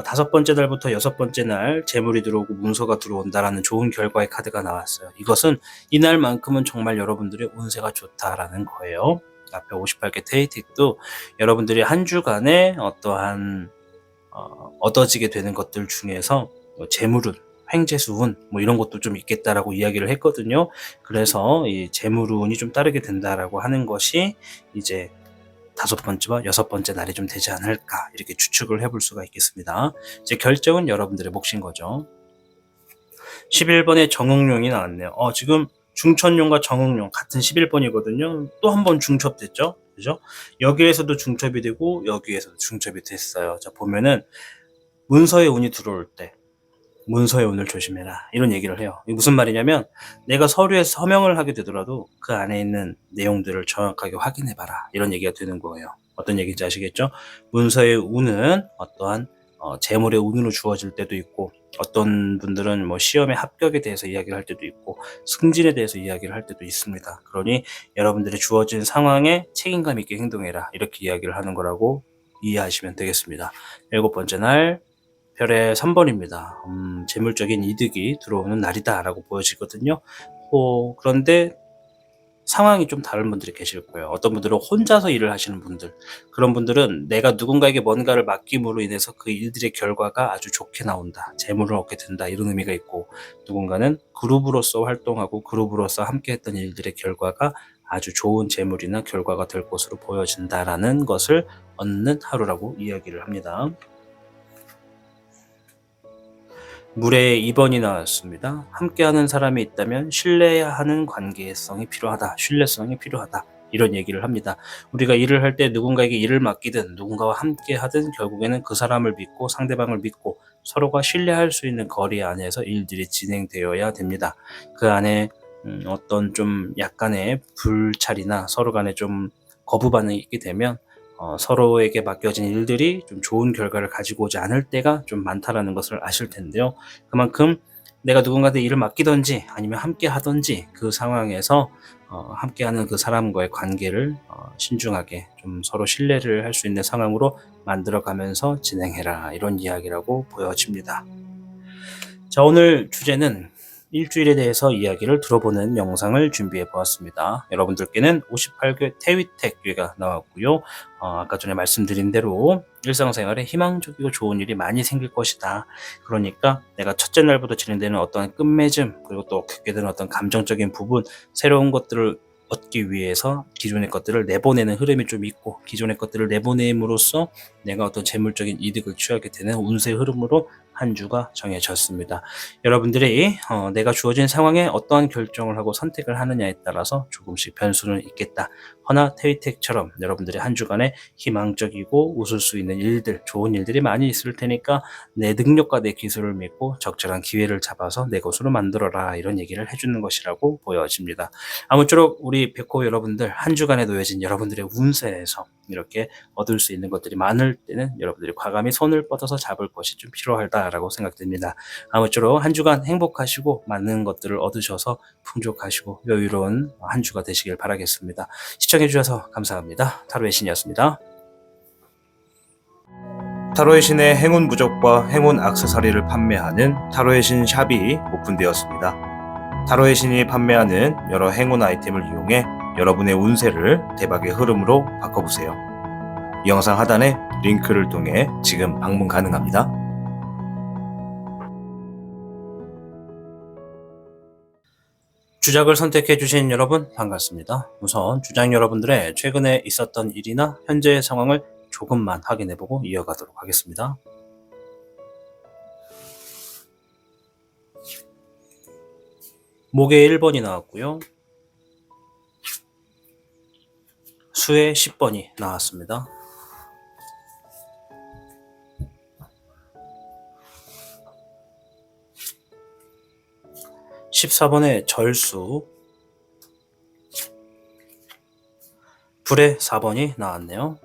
다섯 번째 날부터 여섯 번째 날 재물이 들어오고 문서가 들어온다라는 좋은 결과의 카드가 나왔어요. 이것은 이날만큼은 정말 여러분들의 운세가 좋다라는 거예요. 앞에 58개 테이틱도 여러분들이 한 주간에 어떠한 얻어지게 되는 것들 중에서 재물운, 횡재수운 이런 것도 좀 있겠다라고 이야기를 했거든요. 그래서 이 재물운이 좀 따르게 된다라고 하는 것이 이제 다섯 번째와 여섯 번째 날이 좀 되지 않을까, 이렇게 추측을 해볼 수가 있겠습니다. 이제 결정은 여러분들의 몫인 거죠. 11번의 정응룡이 나왔네요. 지금 중천룡과 정응룡 같은 11번이거든요. 또 한 번 중첩됐죠. 그죠? 여기에서도 중첩이 되고 여기에서도 중첩이 됐어요. 자, 보면은 문서의 운이 들어올 때 문서의 운을 조심해라. 이런 얘기를 해요. 이게 무슨 말이냐면, 내가 서류에 서명을 하게 되더라도 그 안에 있는 내용들을 정확하게 확인해봐라. 이런 얘기가 되는 거예요. 어떤 얘기인지 아시겠죠? 문서의 운은 어떠한 재물의 운으로 주어질 때도 있고, 어떤 분들은 시험의 합격에 대해서 이야기를 할 때도 있고, 승진에 대해서 이야기를 할 때도 있습니다. 그러니 여러분들이 주어진 상황에 책임감 있게 행동해라. 이렇게 이야기를 하는 거라고 이해하시면 되겠습니다. 7번째 날 별의 3번입니다. 재물적인 이득이 들어오는 날이다라고 보여지거든요. 그런데 상황이 좀 다른 분들이 계실 거예요. 어떤 분들은 혼자서 일을 하시는 분들, 그런 분들은 내가 누군가에게 뭔가를 맡김으로 인해서 그 일들의 결과가 아주 좋게 나온다, 재물을 얻게 된다, 이런 의미가 있고, 누군가는 그룹으로서 활동하고 그룹으로서 함께 했던 일들의 결과가 아주 좋은 재물이나 결과가 될 것으로 보여진다라는 것을 얻는 하루라고 이야기를 합니다. 물에 2번이 나왔습니다. 함께하는 사람이 있다면 신뢰해야 하는 관계성이 필요하다. 신뢰성이 필요하다. 이런 얘기를 합니다. 우리가 일을 할 때 누군가에게 일을 맡기든 누군가와 함께 하든 결국에는 그 사람을 믿고 상대방을 믿고 서로가 신뢰할 수 있는 거리 안에서 일들이 진행되어야 됩니다. 그 안에 어떤 좀 약간의 불찰이나 서로 간에 좀 거부 반응이 있게 되면 서로에게 맡겨진 일들이 좀 좋은 결과를 가지고 오지 않을 때가 좀 많다라는 것을 아실 텐데요. 그만큼 내가 누군가한테 일을 맡기든지 아니면 함께 하든지 그 상황에서 함께하는 그 사람과의 관계를 신중하게 좀 서로 신뢰를 할 수 있는 상황으로 만들어가면서 진행해라, 이런 이야기라고 보여집니다. 자, 오늘 주제는 일주일에 대해서 이야기를 들어보는 영상을 준비해 보았습니다. 여러분들께는 58개 태위택괴가 나왔고요. 아까 전에 말씀드린 대로 일상생활에 희망적이고 좋은 일이 많이 생길 것이다. 그러니까 내가 첫째 날부터 진행되는 어떤 끝맺음, 그리고 또 겪게 되는 어떤 감정적인 부분, 새로운 것들을 얻기 위해서 기존의 것들을 내보내는 흐름이 좀 있고, 기존의 것들을 내보냄으로써 내가 어떤 재물적인 이득을 취하게 되는 운세 흐름으로 한 주가 정해졌습니다. 여러분들이 내가 주어진 상황에 어떠한 결정을 하고 선택을 하느냐에 따라서 조금씩 변수는 있겠다. 허나 태위택처럼 여러분들의 한 주간에 희망적이고 웃을 수 있는 일들, 좋은 일들이 많이 있을 테니까 내 능력과 내 기술을 믿고 적절한 기회를 잡아서 내 것으로 만들어라, 이런 얘기를 해주는 것이라고 보여집니다. 아무쪼록 우리 백호 여러분들, 한 주간에 놓여진 여러분들의 운세에서 이렇게 얻을 수 있는 것들이 많을 때는 여러분들이 과감히 손을 뻗어서 잡을 것이 좀 필요하다라고 생각됩니다. 아무쪼록 한 주간 행복하시고 많은 것들을 얻으셔서 풍족하시고 여유로운 한 주가 되시길 바라겠습니다. 시청해주셔서 감사합니다. 타로의 신이었습니다. 타로의 신의 행운 부적과 행운 액세서리를 판매하는 타로의 신 샵이 오픈되었습니다. 타로의 신이 판매하는 여러 행운 아이템을 이용해 여러분의 운세를 대박의 흐름으로 바꿔보세요. 이 영상 하단에 링크를 통해 지금 방문 가능합니다. 주작을 선택해주신 여러분 반갑습니다. 우선 주작 여러분들의 최근에 있었던 일이나 현재의 상황을 조금만 확인해보고 이어가도록 하겠습니다. 목에 1번이 나왔고요. 수에 10번이 나왔습니다. (14번의) 절수, 불의 4번이 나왔네요.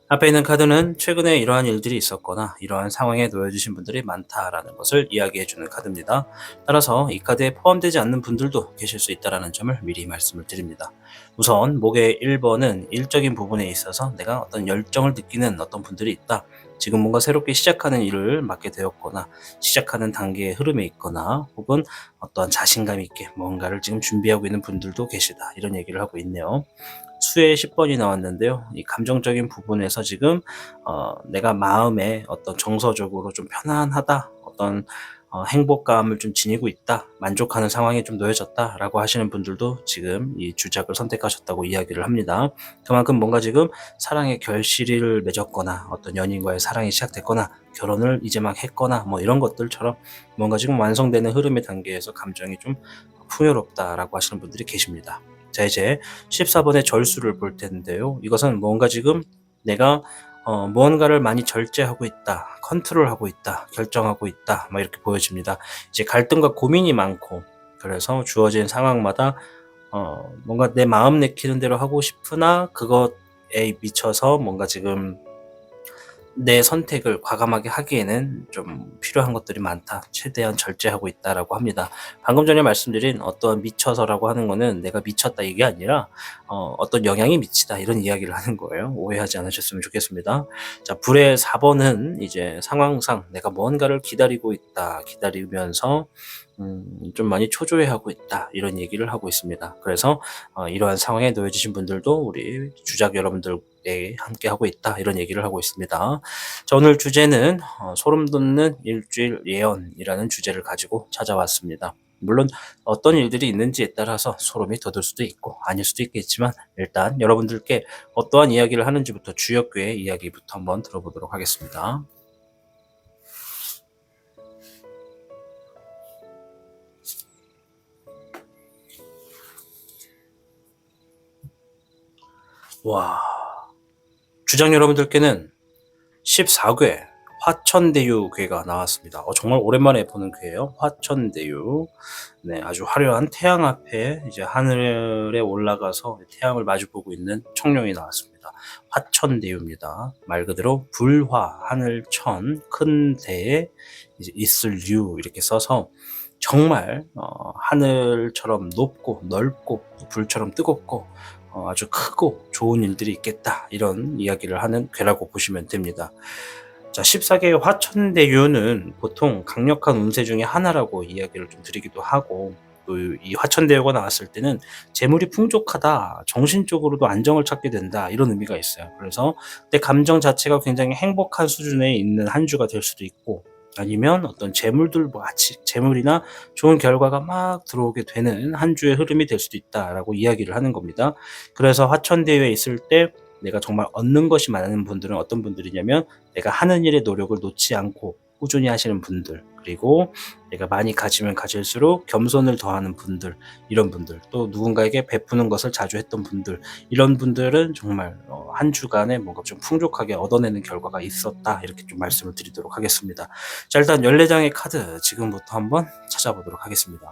앞에 있는 카드는 최근에 이러한 일들이 있었거나 이러한 상황에 놓여주신 분들이 많다라는 것을 이야기해주는 카드입니다. 따라서 이 카드에 포함되지 않는 분들도 계실 수 있다는 점을 미리 말씀을 드립니다. 우선 목의 1번은 일적인 부분에 있어서 내가 어떤 열정을 느끼는 어떤 분들이 있다. 지금 뭔가 새롭게 시작하는 일을 맡게 되었거나 시작하는 단계의 흐름에 있거나 혹은 어떠한 자신감 있게 뭔가를 지금 준비하고 있는 분들도 계시다, 이런 얘기를 하고 있네요. 수에 10번이 나왔는데요. 이 감정적인 부분에서 지금 내가 마음에 어떤 정서적으로 좀 편안하다, 어떤 행복감을 좀 지니고 있다, 만족하는 상황에 좀 놓여졌다 라고 하시는 분들도 지금 이 주작을 선택하셨다고 이야기를 합니다. 그만큼 뭔가 지금 사랑의 결실을 맺었거나 어떤 연인과의 사랑이 시작됐거나 결혼을 이제 막 했거나 뭐 이런 것들처럼 뭔가 지금 완성되는 흐름의 단계에서 감정이 좀 풍요롭다라고 하시는 분들이 계십니다. 자, 이제 14번의 절수를 볼 텐데요. 이것은 뭔가 지금 내가 무언가를 많이 절제하고 있다, 컨트롤하고 있다, 결정하고 있다, 막 이렇게 보여집니다. 이제 갈등과 고민이 많고, 그래서 주어진 상황마다 뭔가 내 마음 내키는 대로 하고 싶으나 그것에 미쳐서 뭔가 지금 내 선택을 과감하게 하기에는 좀 필요한 것들이 많다. 최대한 절제하고 있다라고 합니다. 방금 전에 말씀드린 어떠한 미쳐서라고 하는 거는 내가 미쳤다 이게 아니라 어떤 영향이 미치다 이런 이야기를 하는 거예요. 오해하지 않으셨으면 좋겠습니다. 자, 불의 4번은 이제 상황상 내가 뭔가를 기다리고 있다. 기다리면서 좀 많이 초조해하고 있다. 이런 얘기를 하고 있습니다. 그래서 이러한 상황에 놓여지신 분들도 우리 주작 여러분들에 함께하고 있다. 이런 얘기를 하고 있습니다. 자, 오늘 주제는 소름 돋는 일주일 예언이라는 주제를 가지고 찾아왔습니다. 물론 어떤 일들이 있는지에 따라서 소름이 돋을 수도 있고 아닐 수도 있겠지만 일단 여러분들께 어떠한 이야기를 하는지부터 주역교의 이야기부터 한번 들어보도록 하겠습니다. 와, 주장 여러분들께는 14궤 화천대유궤가 나왔습니다. 정말 오랜만에 보는 궤예요. 화천대유. 네, 아주 화려한 태양 앞에 이제 하늘에 올라가서 태양을 마주보고 있는 청룡이 나왔습니다. 화천대유입니다. 말 그대로 불화, 하늘천, 큰 대에 이제 있을 유 이렇게 써서 정말 하늘처럼 높고 넓고 불처럼 뜨겁고 아주 크고 좋은 일들이 있겠다 이런 이야기를 하는 궤라고 보시면 됩니다. 자, 14개의 화천대유는 보통 강력한 운세 중에 하나라고 이야기를 좀 드리기도 하고 또 이 화천대유가 나왔을 때는 재물이 풍족하다, 정신적으로도 안정을 찾게 된다 이런 의미가 있어요. 그래서 내 감정 자체가 굉장히 행복한 수준에 있는 한 주가 될 수도 있고 아니면 어떤 재물들 재물이나 좋은 결과가 막 들어오게 되는 한 주의 흐름이 될 수도 있다라고 이야기를 하는 겁니다. 그래서 화천대유에 있을 때 내가 정말 얻는 것이 많은 분들은 어떤 분들이냐면 내가 하는 일에 노력을 놓지 않고 꾸준히 하시는 분들, 그리고 내가 많이 가지면 가질수록 겸손을 더하는 분들, 이런 분들, 또 누군가에게 베푸는 것을 자주 했던 분들, 이런 분들은 정말 한 주간에 뭔가 좀 풍족하게 얻어내는 결과가 있었다 이렇게 좀 말씀을 드리도록 하겠습니다. 자, 일단 14장의 카드 지금부터 한번 찾아보도록 하겠습니다.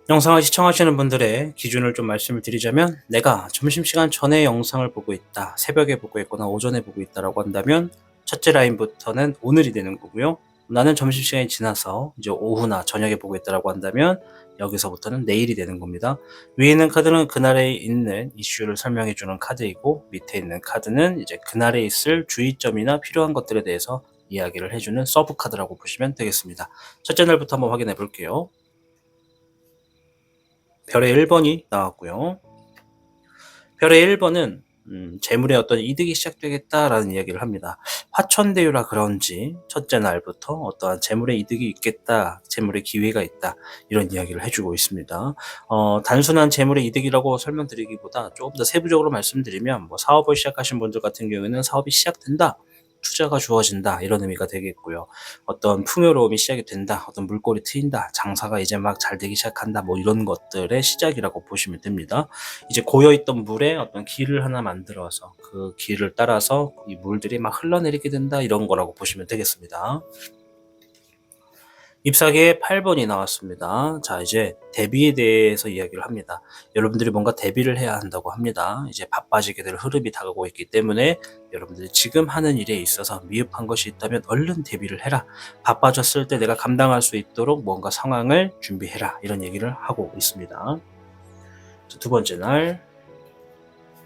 영상을 시청하시는 분들의 기준을 좀 말씀을 드리자면 내가 점심시간 전에 영상을 보고 있다, 새벽에 보고 있거나 오전에 보고 있다라고 한다면 첫째 라인부터는 오늘이 되는 거고요. 나는 점심시간이 지나서 이제 오후나 저녁에 보고 있다라고 한다면 여기서부터는 내일이 되는 겁니다. 위에 있는 카드는 그날에 있는 이슈를 설명해 주는 카드이고 밑에 있는 카드는 이제 그날에 있을 주의점이나 필요한 것들에 대해서 이야기를 해주는 서브 카드라고 보시면 되겠습니다. 첫째 날부터 한번 확인해 볼게요. 별의 1번이 나왔고요. 별의 1번은 재물의 어떤 이득이 시작되겠다라는 이야기를 합니다. 화천대유라 그런지 첫째 날부터 어떠한 재물의 이득이 있겠다, 재물의 기회가 있다 이런 이야기를 해주고 있습니다. 단순한 재물의 이득이라고 설명드리기보다 조금 더 세부적으로 말씀드리면 뭐 사업을 시작하신 분들 같은 경우에는 사업이 시작된다, 투자가 주어진다 이런 의미가 되겠고요. 어떤 풍요로움이 시작이 된다, 어떤 물꼬리 트인다, 장사가 이제 막 잘 되기 시작한다, 뭐 이런 것들의 시작이라고 보시면 됩니다. 이제 고여있던 물에 어떤 길을 하나 만들어서 그 길을 따라서 이 물들이 막 흘러내리게 된다 이런 거라고 보시면 되겠습니다. 잎사귀의 8번이 나왔습니다. 자, 이제 대비에 대해서 이야기를 합니다. 여러분들이 뭔가 대비를 해야 한다고 합니다. 이제 바빠지게 될 흐름이 다가오고 있기 때문에 여러분들이 지금 하는 일에 있어서 미흡한 것이 있다면 얼른 대비를 해라. 바빠졌을 때 내가 감당할 수 있도록 뭔가 상황을 준비해라. 이런 얘기를 하고 있습니다. 자, 두 번째 날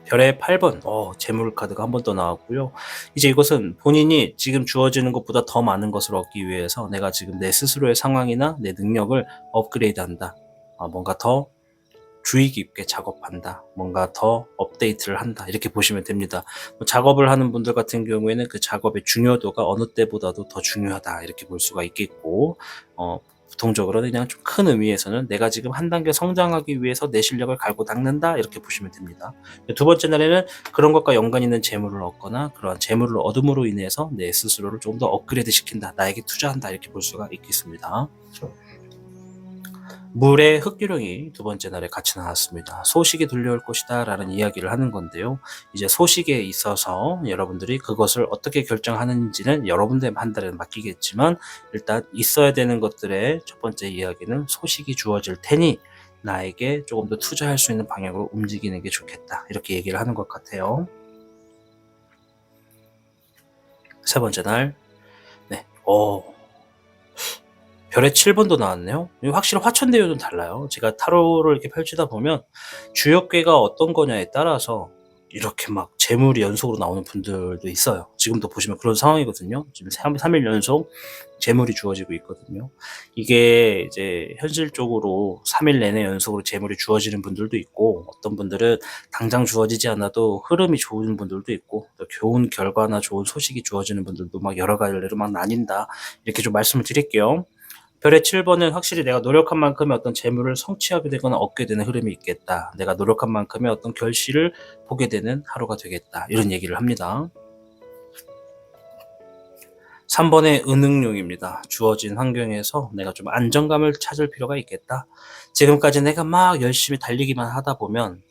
별의 8번, 재물 카드가 한 번 더 나왔고요. 이제 이것은 본인이 지금 주어지는 것보다 더 많은 것을 얻기 위해서 내가 지금 내 스스로의 상황이나 내 능력을 업그레이드한다. 뭔가 더 주의 깊게 작업한다. 뭔가 더 업데이트를 한다. 이렇게 보시면 됩니다. 작업을 하는 분들 같은 경우에는 그 작업의 중요도가 어느 때보다도 더 중요하다. 이렇게 볼 수가 있겠고, 보통적으로는 그냥 좀 큰 의미에서는 내가 지금 한 단계 성장하기 위해서 내 실력을 갈고 닦는다 이렇게 보시면 됩니다. 두 번째 날에는 그런 것과 연관 있는 재물을 얻거나 그러한 재물을 얻음으로 인해서 내 스스로를 좀 더 업그레이드 시킨다, 나에게 투자한다 이렇게 볼 수가 있겠습니다. 물의 흑유령이 두 번째 날에 같이 나왔습니다. 소식이 들려올 것이다 라는 이야기를 하는 건데요. 이제 소식에 있어서 여러분들이 그것을 어떻게 결정하는지는 여러분들의 판단에 맡기겠지만, 일단 있어야 되는 것들의 첫 번째 이야기는 소식이 주어질 테니 나에게 조금 더 투자할 수 있는 방향으로 움직이는 게 좋겠다, 이렇게 얘기를 하는 것 같아요. 세 번째 날, 네, 별의 7번도 나왔네요. 확실히 화천대유는 달라요. 제가 타로를 이렇게 펼치다 보면 주역괴가 어떤 거냐에 따라서 이렇게 막 재물이 연속으로 나오는 분들도 있어요. 지금도 보시면 그런 상황이거든요. 지금 3일 연속 재물이 주어지고 있거든요. 이게 이제 현실적으로 3일 내내 연속으로 재물이 주어지는 분들도 있고, 어떤 분들은 당장 주어지지 않아도 흐름이 좋은 분들도 있고, 또 좋은 결과나 좋은 소식이 주어지는 분들도 막 여러 갈래로 막 나뉜다, 이렇게 좀 말씀을 드릴게요. 별의 7번은 확실히 내가 노력한 만큼의 어떤 재물을 성취하게 되거나 얻게 되는 흐름이 있겠다. 내가 노력한 만큼의 어떤 결실을 보게 되는 하루가 되겠다, 이런 얘기를 합니다. 3번의 은응룡입니다. 주어진 환경에서 내가 좀 안정감을 찾을 필요가 있겠다. 지금까지 내가 막 열심히 달리기만 하다 보면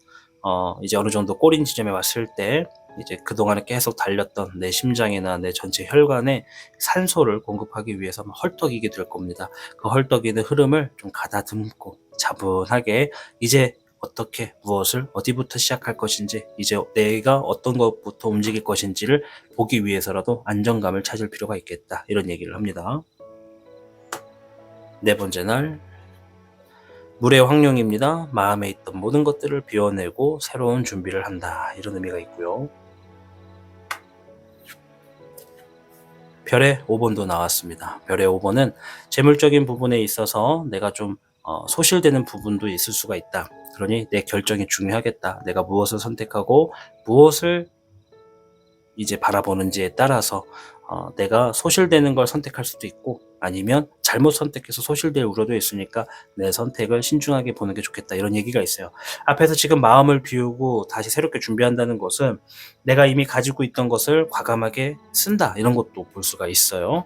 이제 어느 정도 꼬린 지점에 왔을 때 이제 그동안에 계속 달렸던 내 심장이나 내 전체 혈관에 산소를 공급하기 위해서 헐떡이게 될 겁니다. 그 헐떡이는 흐름을 좀 가다듬고 차분하게, 이제 어떻게 무엇을 어디부터 시작할 것인지, 이제 내가 어떤 것부터 움직일 것인지를 보기 위해서라도 안정감을 찾을 필요가 있겠다, 이런 얘기를 합니다. 네 번째 날, 물의 황룡입니다. 마음에 있던 모든 것들을 비워내고 새로운 준비를 한다, 이런 의미가 있고요. 별의 5번도 나왔습니다. 별의 5번은 재물적인 부분에 있어서 내가 좀 소실되는 부분도 있을 수가 있다. 그러니 내 결정이 중요하겠다. 내가 무엇을 선택하고 무엇을 이제 바라보는지에 따라서 내가 소실되는 걸 선택할 수도 있고, 아니면 잘못 선택해서 소실될 우려도 있으니까 내 선택을 신중하게 보는 게 좋겠다, 이런 얘기가 있어요. 앞에서 지금 마음을 비우고 다시 새롭게 준비한다는 것은 내가 이미 가지고 있던 것을 과감하게 쓴다, 이런 것도 볼 수가 있어요.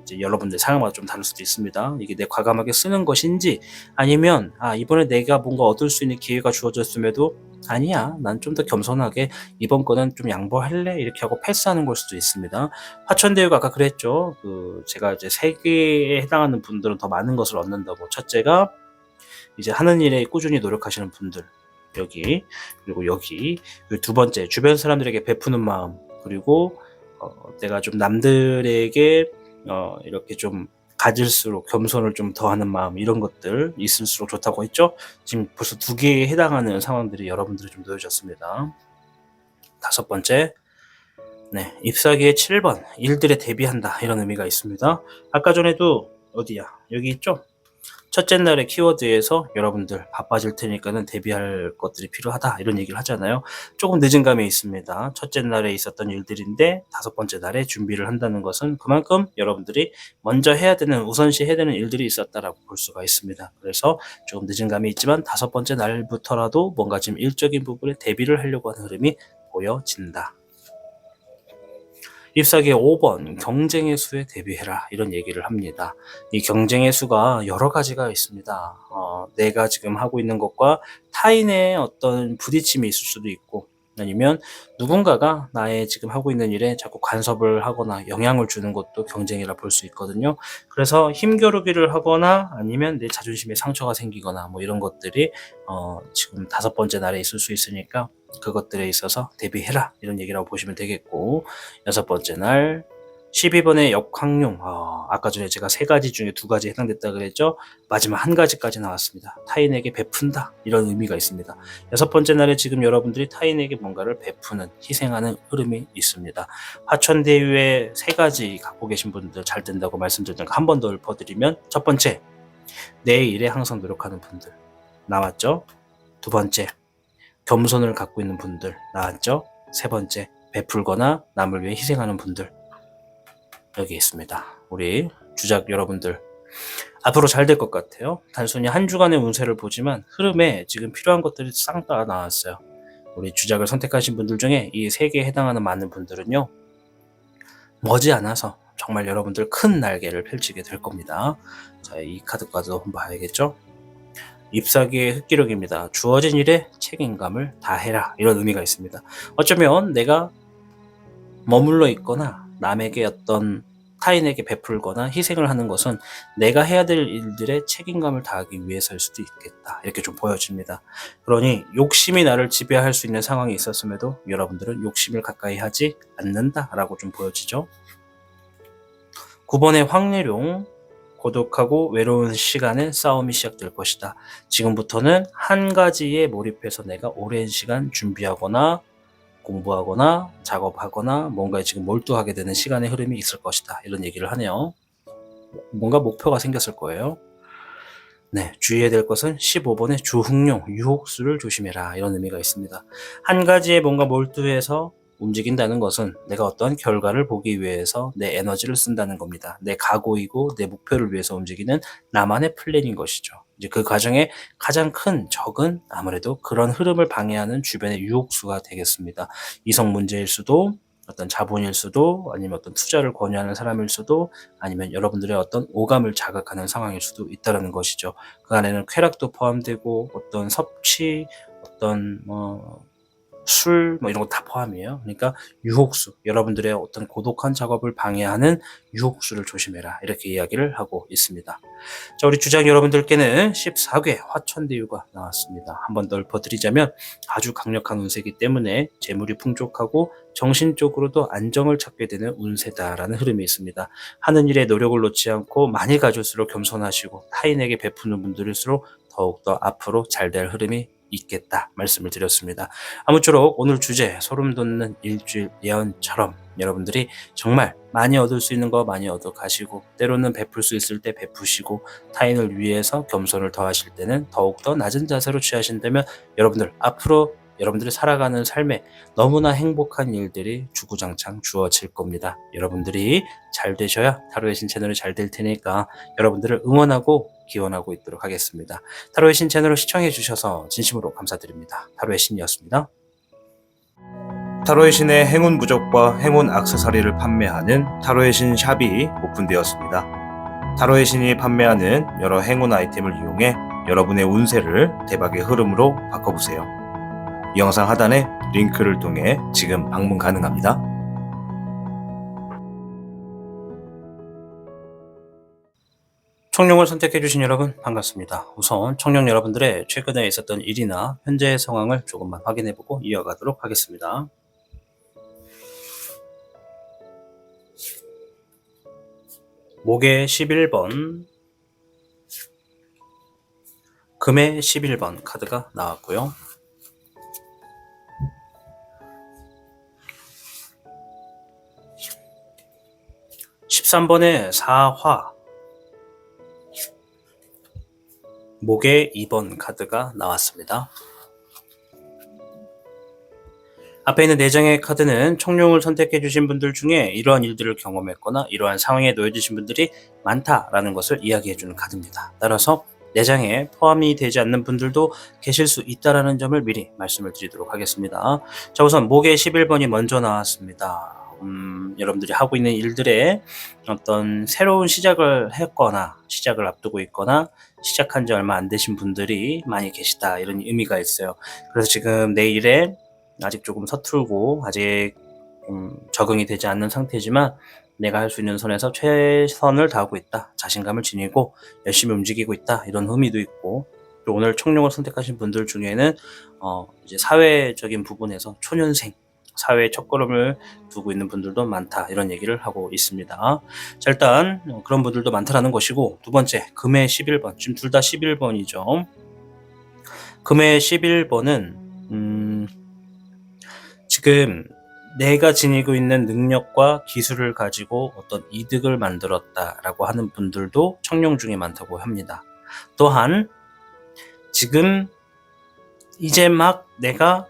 이제 여러분들 상황마다 좀 다를 수도 있습니다. 이게 내 과감하게 쓰는 것인지, 아니면 이번에 내가 뭔가 얻을 수 있는 기회가 주어졌음에도 아니야, 난 좀 더 겸손하게 이번 거는 좀 양보할래, 이렇게 하고 패스하는 걸 수도 있습니다. 화천대유가 아까 그랬죠. 제가 이제 3개에 해당하는 분들은 더 많은 것을 얻는다고. 첫째가 이제 하는 일에 꾸준히 노력하시는 분들, 여기, 그리고 여기. 그리고 두 번째, 주변 사람들에게 베푸는 마음, 그리고 내가 좀 남들에게 이렇게 좀 가질수록 겸손을 좀 더하는 마음, 이런 것들 있을수록 좋다고 했죠. 지금 벌써 2개에 해당하는 상황들이 여러분들이 좀 놓여졌습니다. 5번째, 네, 잎사귀의 7번, 일들에 대비한다, 이런 의미가 있습니다. 아까 전에도 어디야, 여기 있죠. 첫째 날의 키워드에서 여러분들 바빠질 테니까는 대비할 것들이 필요하다, 이런 얘기를 하잖아요. 조금 늦은 감이 있습니다. 첫째 날에 있었던 일들인데 5번째 날에 준비를 한다는 것은 그만큼 여러분들이 먼저 해야 되는, 우선시 해야 되는 일들이 있었다라고 볼 수가 있습니다. 그래서 조금 늦은 감이 있지만 5번째 날부터라도 뭔가 지금 일적인 부분에 대비를 하려고 하는 흐름이 보여진다. 잎사귀의 5번, 경쟁의 수에 대비해라, 이런 얘기를 합니다. 이 경쟁의 수가 여러 가지가 있습니다. 내가 지금 하고 있는 것과 타인의 어떤 부딪힘이 있을 수도 있고, 아니면 누군가가 나의 지금 하고 있는 일에 자꾸 간섭을 하거나 영향을 주는 것도 경쟁이라 볼 수 있거든요. 그래서 힘겨루기를 하거나 아니면 내 자존심에 상처가 생기거나 뭐 이런 것들이 지금 5번째 날에 있을 수 있으니까 그것들에 있어서 대비해라, 이런 얘기라고 보시면 되겠고, 6번째 날 12번의 역황룡, 아까 전에 제가 3가지 중에 2가지 해당됐다 그랬죠. 마지막 1가지까지 나왔습니다. 타인에게 베푼다, 이런 의미가 있습니다. 6번째 날에 지금 여러분들이 타인에게 뭔가를 베푸는, 희생하는 흐름이 있습니다. 화천대유의 3가지 갖고 계신 분들 잘 된다고 말씀드렸던 거 한 번 더 읊어드리면, 첫 번째, 내 일에 항상 노력하는 분들 나왔죠. 두 번째, 겸손을 갖고 있는 분들 나왔죠. 세 번째, 베풀거나 남을 위해 희생하는 분들, 여기 있습니다. 우리 주작 여러분들 앞으로 잘 될 것 같아요. 단순히 한 주간의 운세를 보지만 흐름에 지금 필요한 것들이 싹 다 나왔어요. 우리 주작을 선택하신 분들 중에 이 3개에 해당하는 많은 분들은요, 머지않아서 정말 여러분들 큰 날개를 펼치게 될 겁니다. 자, 이 카드까지도 한번 봐야겠죠. 잎사귀의 흙기력입니다. 주어진 일에 책임감을 다해라. 이런 의미가 있습니다. 어쩌면 내가 머물러 있거나 남에게 어떤 타인에게 베풀거나 희생을 하는 것은 내가 해야 될 일들에 책임감을 다하기 위해서일 수도 있겠다. 이렇게 좀 보여집니다. 그러니 욕심이 나를 지배할 수 있는 상황이 있었음에도 여러분들은 욕심을 가까이 하지 않는다라고 좀 보여지죠. 9번의 황리룡, 고독하고 외로운 시간에 싸움이 시작될 것이다. 지금부터는 한 가지에 몰입해서 내가 오랜 시간 준비하거나 공부하거나 작업하거나 뭔가에 지금 몰두하게 되는 시간의 흐름이 있을 것이다. 이런 얘기를 하네요. 뭔가 목표가 생겼을 거예요. 네, 주의해야 될 것은 15번의 주흥룡, 유혹수를 조심해라. 이런 의미가 있습니다. 한 가지에 뭔가 몰두해서 움직인다는 것은 내가 어떤 결과를 보기 위해서 내 에너지를 쓴다는 겁니다. 내 각오이고 내 목표를 위해서 움직이는 나만의 플랜인 것이죠. 이제 그 과정에 가장 큰 적은 아무래도 그런 흐름을 방해하는 주변의 유혹수가 되겠습니다. 이성 문제일 수도, 어떤 자본일 수도, 아니면 어떤 투자를 권유하는 사람일 수도, 아니면 여러분들의 어떤 오감을 자극하는 상황일 수도 있다는 것이죠. 그 안에는 쾌락도 포함되고 어떤 섭취, 어떤 술, 이런 거 다 포함이에요. 그러니까 유혹수, 여러분들의 어떤 고독한 작업을 방해하는 유혹수를 조심해라. 이렇게 이야기를 하고 있습니다. 자, 우리 주장 여러분들께는 14개 화천대유가 나왔습니다. 한번 더 읊어드리자면 아주 강력한 운세이기 때문에 재물이 풍족하고 정신적으로도 안정을 찾게 되는 운세다라는 흐름이 있습니다. 하는 일에 노력을 놓지 않고 많이 가질수록 겸손하시고 타인에게 베푸는 분들일수록 더욱더 앞으로 잘 될 흐름이 있겠다 말씀을 드렸습니다. 아무쪼록 오늘 주제 소름 돋는 일주일 예언처럼 여러분들이 정말 많이 얻을 수 있는 거 많이 얻어 가시고 때로는 베풀 수 있을 때 베푸시고 타인을 위해서 겸손을 더하실 때는 더욱더 낮은 자세로 취하신다면 여러분들 앞으로 여러분들이 살아가는 삶에 너무나 행복한 일들이 주구장창 주어질 겁니다. 여러분들이 잘 되셔야 타로의 신 채널이 잘 될 테니까 여러분들을 응원하고 기원하고 있도록 하겠습니다. 타로의 신 채널을 시청해 주셔서 진심으로 감사드립니다. 타로의 신이었습니다. 타로의 신의 행운 부적과 행운 액세서리를 판매하는 타로의 신 샵이 오픈되었습니다. 타로의 신이 판매하는 여러 행운 아이템을 이용해 여러분의 운세를 대박의 흐름으로 바꿔보세요. 이 영상 하단에 링크를 통해 지금 방문 가능합니다. 청룡을 선택해주신 여러분 반갑습니다. 우선 청룡 여러분들의 최근에 있었던 일이나 현재의 상황을 조금만 확인해보고 이어가도록 하겠습니다. 목의 11번, 금의 11번 카드가 나왔고요. 13번의 사화, 목의 2번 카드가 나왔습니다. 앞에 있는 4장의 카드는 청룡을 선택해주신 분들 중에 이러한 일들을 경험했거나 이러한 상황에 놓여지신 분들이 많다라는 것을 이야기해주는 카드입니다. 따라서 4장에 포함이 되지 않는 분들도 계실 수 있다는 점을 미리 말씀을 드리도록 하겠습니다. 자, 우선 목의 11번이 먼저 나왔습니다. 여러분들이 하고 있는 일들에 어떤 새로운 시작을 했거나 시작을 앞두고 있거나 시작한 지 얼마 안 되신 분들이 많이 계시다 이런 의미가 있어요. 그래서 지금 내 일에 아직 조금 서툴고 아직 적응이 되지 않는 상태지만 내가 할 수 있는 선에서 최선을 다하고 있다. 자신감을 지니고 열심히 움직이고 있다. 이런 의미도 있고 또 오늘 청룡을 선택하신 분들 중에는 이제 사회적인 부분에서 초년생 사회의 첫걸음을 두고 있는 분들도 많다 이런 얘기를 하고 있습니다. 자, 일단 그런 분들도 많다라는 것이고 두 번째 금의 11번 지금 둘 다 11번이죠. 금의 11번은 지금 내가 지니고 있는 능력과 기술을 가지고 어떤 이득을 만들었다라고 하는 분들도 청룡 중에 많다고 합니다. 또한 지금 이제 막 내가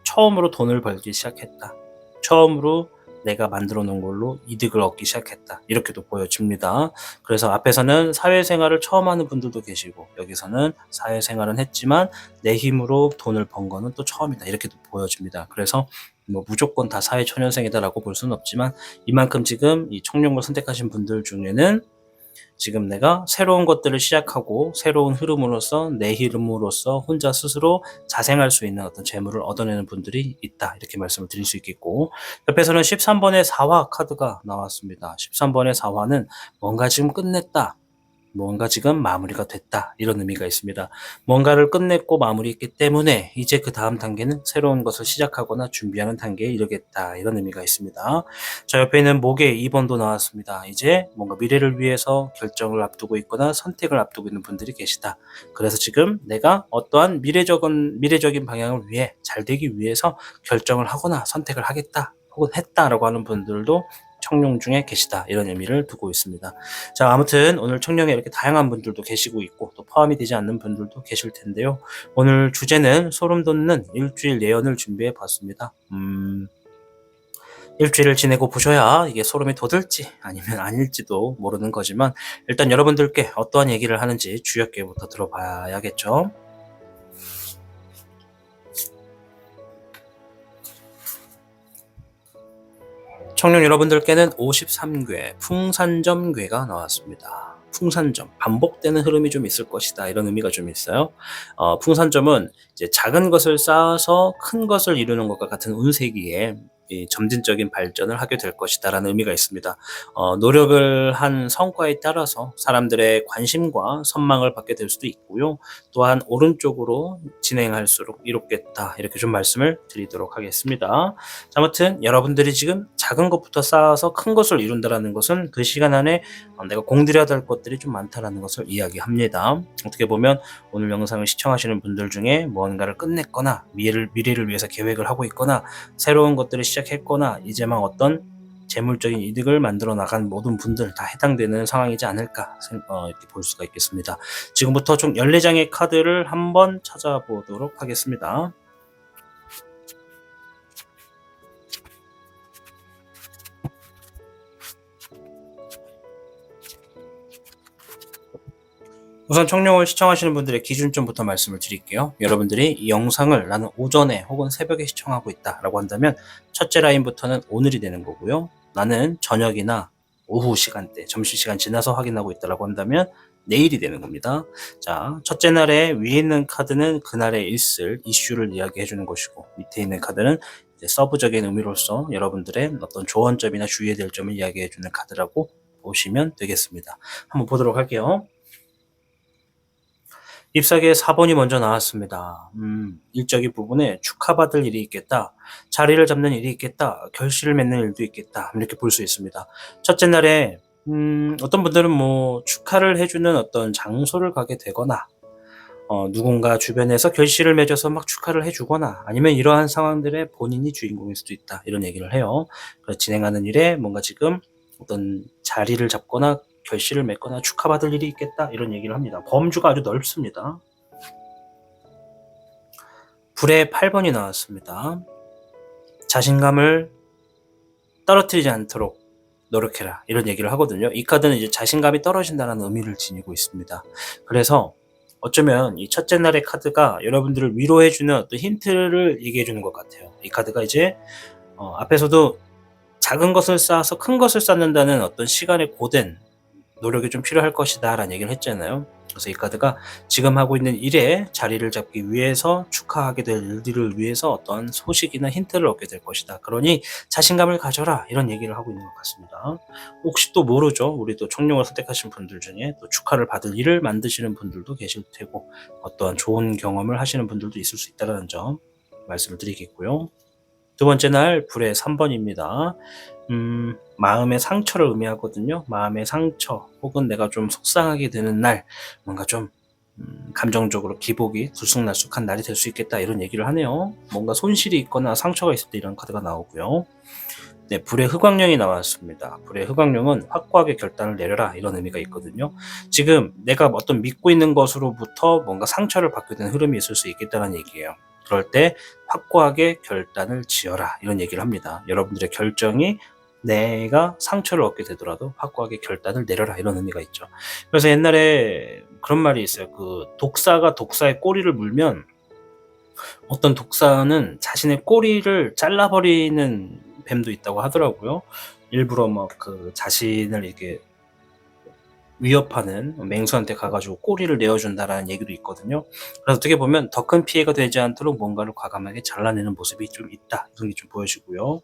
처음으로 돈을 벌기 시작했다. 처음으로 내가 만들어 놓은 걸로 이득을 얻기 시작했다. 이렇게도 보여집니다. 그래서 앞에서는 사회생활을 처음 하는 분들도 계시고 여기서는 사회생활은 했지만 내 힘으로 돈을 번 거는 또 처음이다. 이렇게도 보여집니다. 그래서 뭐 무조건 다 사회초년생이다라고 볼 수는 없지만 이만큼 지금 이 청룡을 선택하신 분들 중에는 지금 내가 새로운 것들을 시작하고 새로운 흐름으로서 내 흐름으로서 혼자 스스로 자생할 수 있는 어떤 재물을 얻어내는 분들이 있다. 이렇게 말씀을 드릴 수 있겠고, 옆에서는 13번의 사화 카드가 나왔습니다. 13번의 사화는 뭔가 지금 끝냈다. 뭔가 지금 마무리가 됐다. 이런 의미가 있습니다. 뭔가를 끝냈고 마무리했기 때문에 이제 그 다음 단계는 새로운 것을 시작하거나 준비하는 단계에 이르겠다. 이런 의미가 있습니다. 자, 옆에 있는 목에 2번도 나왔습니다. 이제 뭔가 미래를 위해서 결정을 앞두고 있거나 선택을 앞두고 있는 분들이 계시다. 그래서 지금 내가 어떠한 미래적인 방향을 위해 잘 되기 위해서 결정을 하거나 선택을 하겠다. 혹은 했다라고 하는 분들도 청룡 중에 계시다. 이런 의미를 두고 있습니다. 자, 아무튼 오늘 청룡에 이렇게 다양한 분들도 계시고 있고 또 포함이 되지 않는 분들도 계실 텐데요. 오늘 주제는 소름 돋는 일주일 예언을 준비해 봤습니다. 일주일을 지내고 보셔야 이게 소름이 돋을지 아니면 아닐지도 모르는 거지만, 일단 여러분들께 어떠한 얘기를 하는지 주역계부터 들어봐야겠죠. 청룡 여러분들께는 53궤 풍산점궤가 나왔습니다. 풍산점, 반복되는 흐름이 좀 있을 것이다. 이런 의미가 좀 있어요. 풍산점은 이제 작은 것을 쌓아서 큰 것을 이루는 것과 같은 운세기에 이 점진적인 발전을 하게 될 것이다라는 의미가 있습니다. 노력을 한 성과에 따라서 사람들의 관심과 선망을 받게 될 수도 있고요. 또한 오른쪽으로 진행할수록 이롭겠다. 이렇게 좀 말씀을 드리도록 하겠습니다. 아무튼 여러분들이 지금 작은 것부터 쌓아서 큰 것을 이룬다라는 것은 그 시간 안에 내가 공들여야 될 것들이 좀 많다라는 것을 이야기합니다. 어떻게 보면 오늘 영상을 시청하시는 분들 중에 뭔가를 끝냈거나 미래를 위해서 계획을 하고 있거나 새로운 것들을 시작했거나 이제 막 어떤 재물적인 이득을 만들어 나간 모든 분들 다 해당되는 상황이지 않을까 이렇게 볼 수가 있겠습니다. 지금부터 총 14장의 카드를 한번 찾아보도록 하겠습니다. 우선 청룡을 시청하시는 분들의 기준점부터 말씀을 드릴게요. 여러분들이 이 영상을 나는 오전에 혹은 새벽에 시청하고 있다라고 한다면 첫째 라인부터는 오늘이 되는 거고요. 나는 저녁이나 오후 시간대, 점심시간 지나서 확인하고 있다라고 한다면 내일이 되는 겁니다. 자, 첫째 날에 위에 있는 카드는 그날에 있을 이슈를 이야기해 주는 것이고, 밑에 있는 카드는 이제 서브적인 의미로서 여러분들의 어떤 조언점이나 주의해야 될 점을 이야기해 주는 카드라고 보시면 되겠습니다. 한번 보도록 할게요. 잎사귀에 4번이 먼저 나왔습니다. 일적인 부분에 축하받을 일이 있겠다. 자리를 잡는 일이 있겠다. 결실을 맺는 일도 있겠다. 이렇게 볼 수 있습니다. 첫째 날에 어떤 분들은 뭐 축하를 해주는 어떤 장소를 가게 되거나 누군가 주변에서 결실을 맺어서 막 축하를 해주거나 아니면 이러한 상황들에 본인이 주인공일 수도 있다. 이런 얘기를 해요. 그래서 진행하는 일에 뭔가 지금 어떤 자리를 잡거나 결실을 맺거나 축하받을 일이 있겠다. 이런 얘기를 합니다. 범주가 아주 넓습니다. 불의 8번이 나왔습니다. 자신감을 떨어뜨리지 않도록 노력해라. 이런 얘기를 하거든요. 이 카드는 이제 자신감이 떨어진다는 의미를 지니고 있습니다. 그래서 어쩌면 이 첫째 날의 카드가 여러분들을 위로해주는 어떤 힌트를 얘기해주는 것 같아요. 이 카드가 이제 앞에서도 작은 것을 쌓아서 큰 것을 쌓는다는 어떤 시간의 고된 노력이 좀 필요할 것이다 라는 얘기를 했잖아요. 그래서 이 카드가 지금 하고 있는 일에 자리를 잡기 위해서 축하하게 될 일들을 위해서 어떤 소식이나 힌트를 얻게 될 것이다. 그러니 자신감을 가져라 이런 얘기를 하고 있는 것 같습니다. 혹시 또 모르죠. 우리 또 청룡을 선택하신 분들 중에 또 축하를 받을 일을 만드시는 분들도 계실 테고 어떠한 좋은 경험을 하시는 분들도 있을 수 있다는 점 말씀을 드리겠고요. 두 번째 날 불의 3번입니다. 마음의 상처를 의미하거든요. 마음의 상처 혹은 내가 좀 속상하게 되는 날, 뭔가 좀 감정적으로 기복이 들쑥날쑥한 날이 될 수 있겠다 이런 얘기를 하네요. 뭔가 손실이 있거나 상처가 있을 때 이런 카드가 나오고요. 네, 불의 흑광령이 나왔습니다. 불의 흑광령은 확고하게 결단을 내려라 이런 의미가 있거든요. 지금 내가 어떤 믿고 있는 것으로부터 뭔가 상처를 받게 되는 흐름이 있을 수 있겠다는 얘기예요. 그럴 때 확고하게 결단을 지어라 이런 얘기를 합니다. 여러분들의 결정이 내가 상처를 얻게 되더라도 확고하게 결단을 내려라 이런 의미가 있죠. 그래서 옛날에 그런 말이 있어요. 그 독사가 독사의 꼬리를 물면 어떤 독사는 자신의 꼬리를 잘라버리는 뱀도 있다고 하더라고요. 일부러 막 그 자신을 이렇게 위협하는 맹수한테 가가지고 꼬리를 내어준다라는 얘기도 있거든요. 그래서 어떻게 보면 더 큰 피해가 되지 않도록 뭔가를 과감하게 잘라내는 모습이 좀 있다. 이런 게 좀 보여지고요.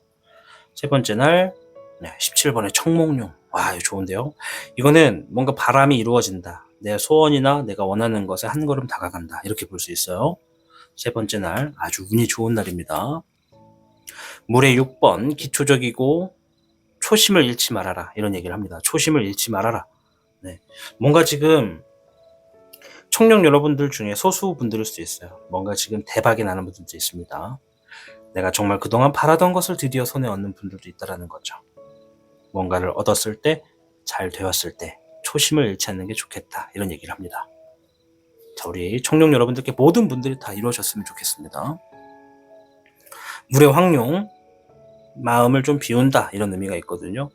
세 번째 날, 17번의 청몽룡. 와, 이거 좋은데요? 이거는 뭔가 바람이 이루어진다. 내 소원이나 내가 원하는 것에 한 걸음 다가간다. 이렇게 볼 수 있어요. 세 번째 날, 아주 운이 좋은 날입니다. 물의 6번, 기초적이고 초심을 잃지 말아라. 이런 얘기를 합니다. 초심을 잃지 말아라. 네. 뭔가 지금 청룡 여러분들 중에 소수 분들일 수도 있어요. 뭔가 지금 대박이 나는 분들도 있습니다. 내가 정말 그동안 바라던 것을 드디어 손에 얻는 분들도 있다라는 거죠. 뭔가를 얻었을 때, 잘 되었을 때 초심을 잃지 않는 게 좋겠다. 이런 얘기를 합니다. 자, 우리 청룡 여러분들께 모든 분들이 다 이루어졌으면 좋겠습니다. 물의 황룡, 마음을 좀 비운다. 이런 의미가 있거든요.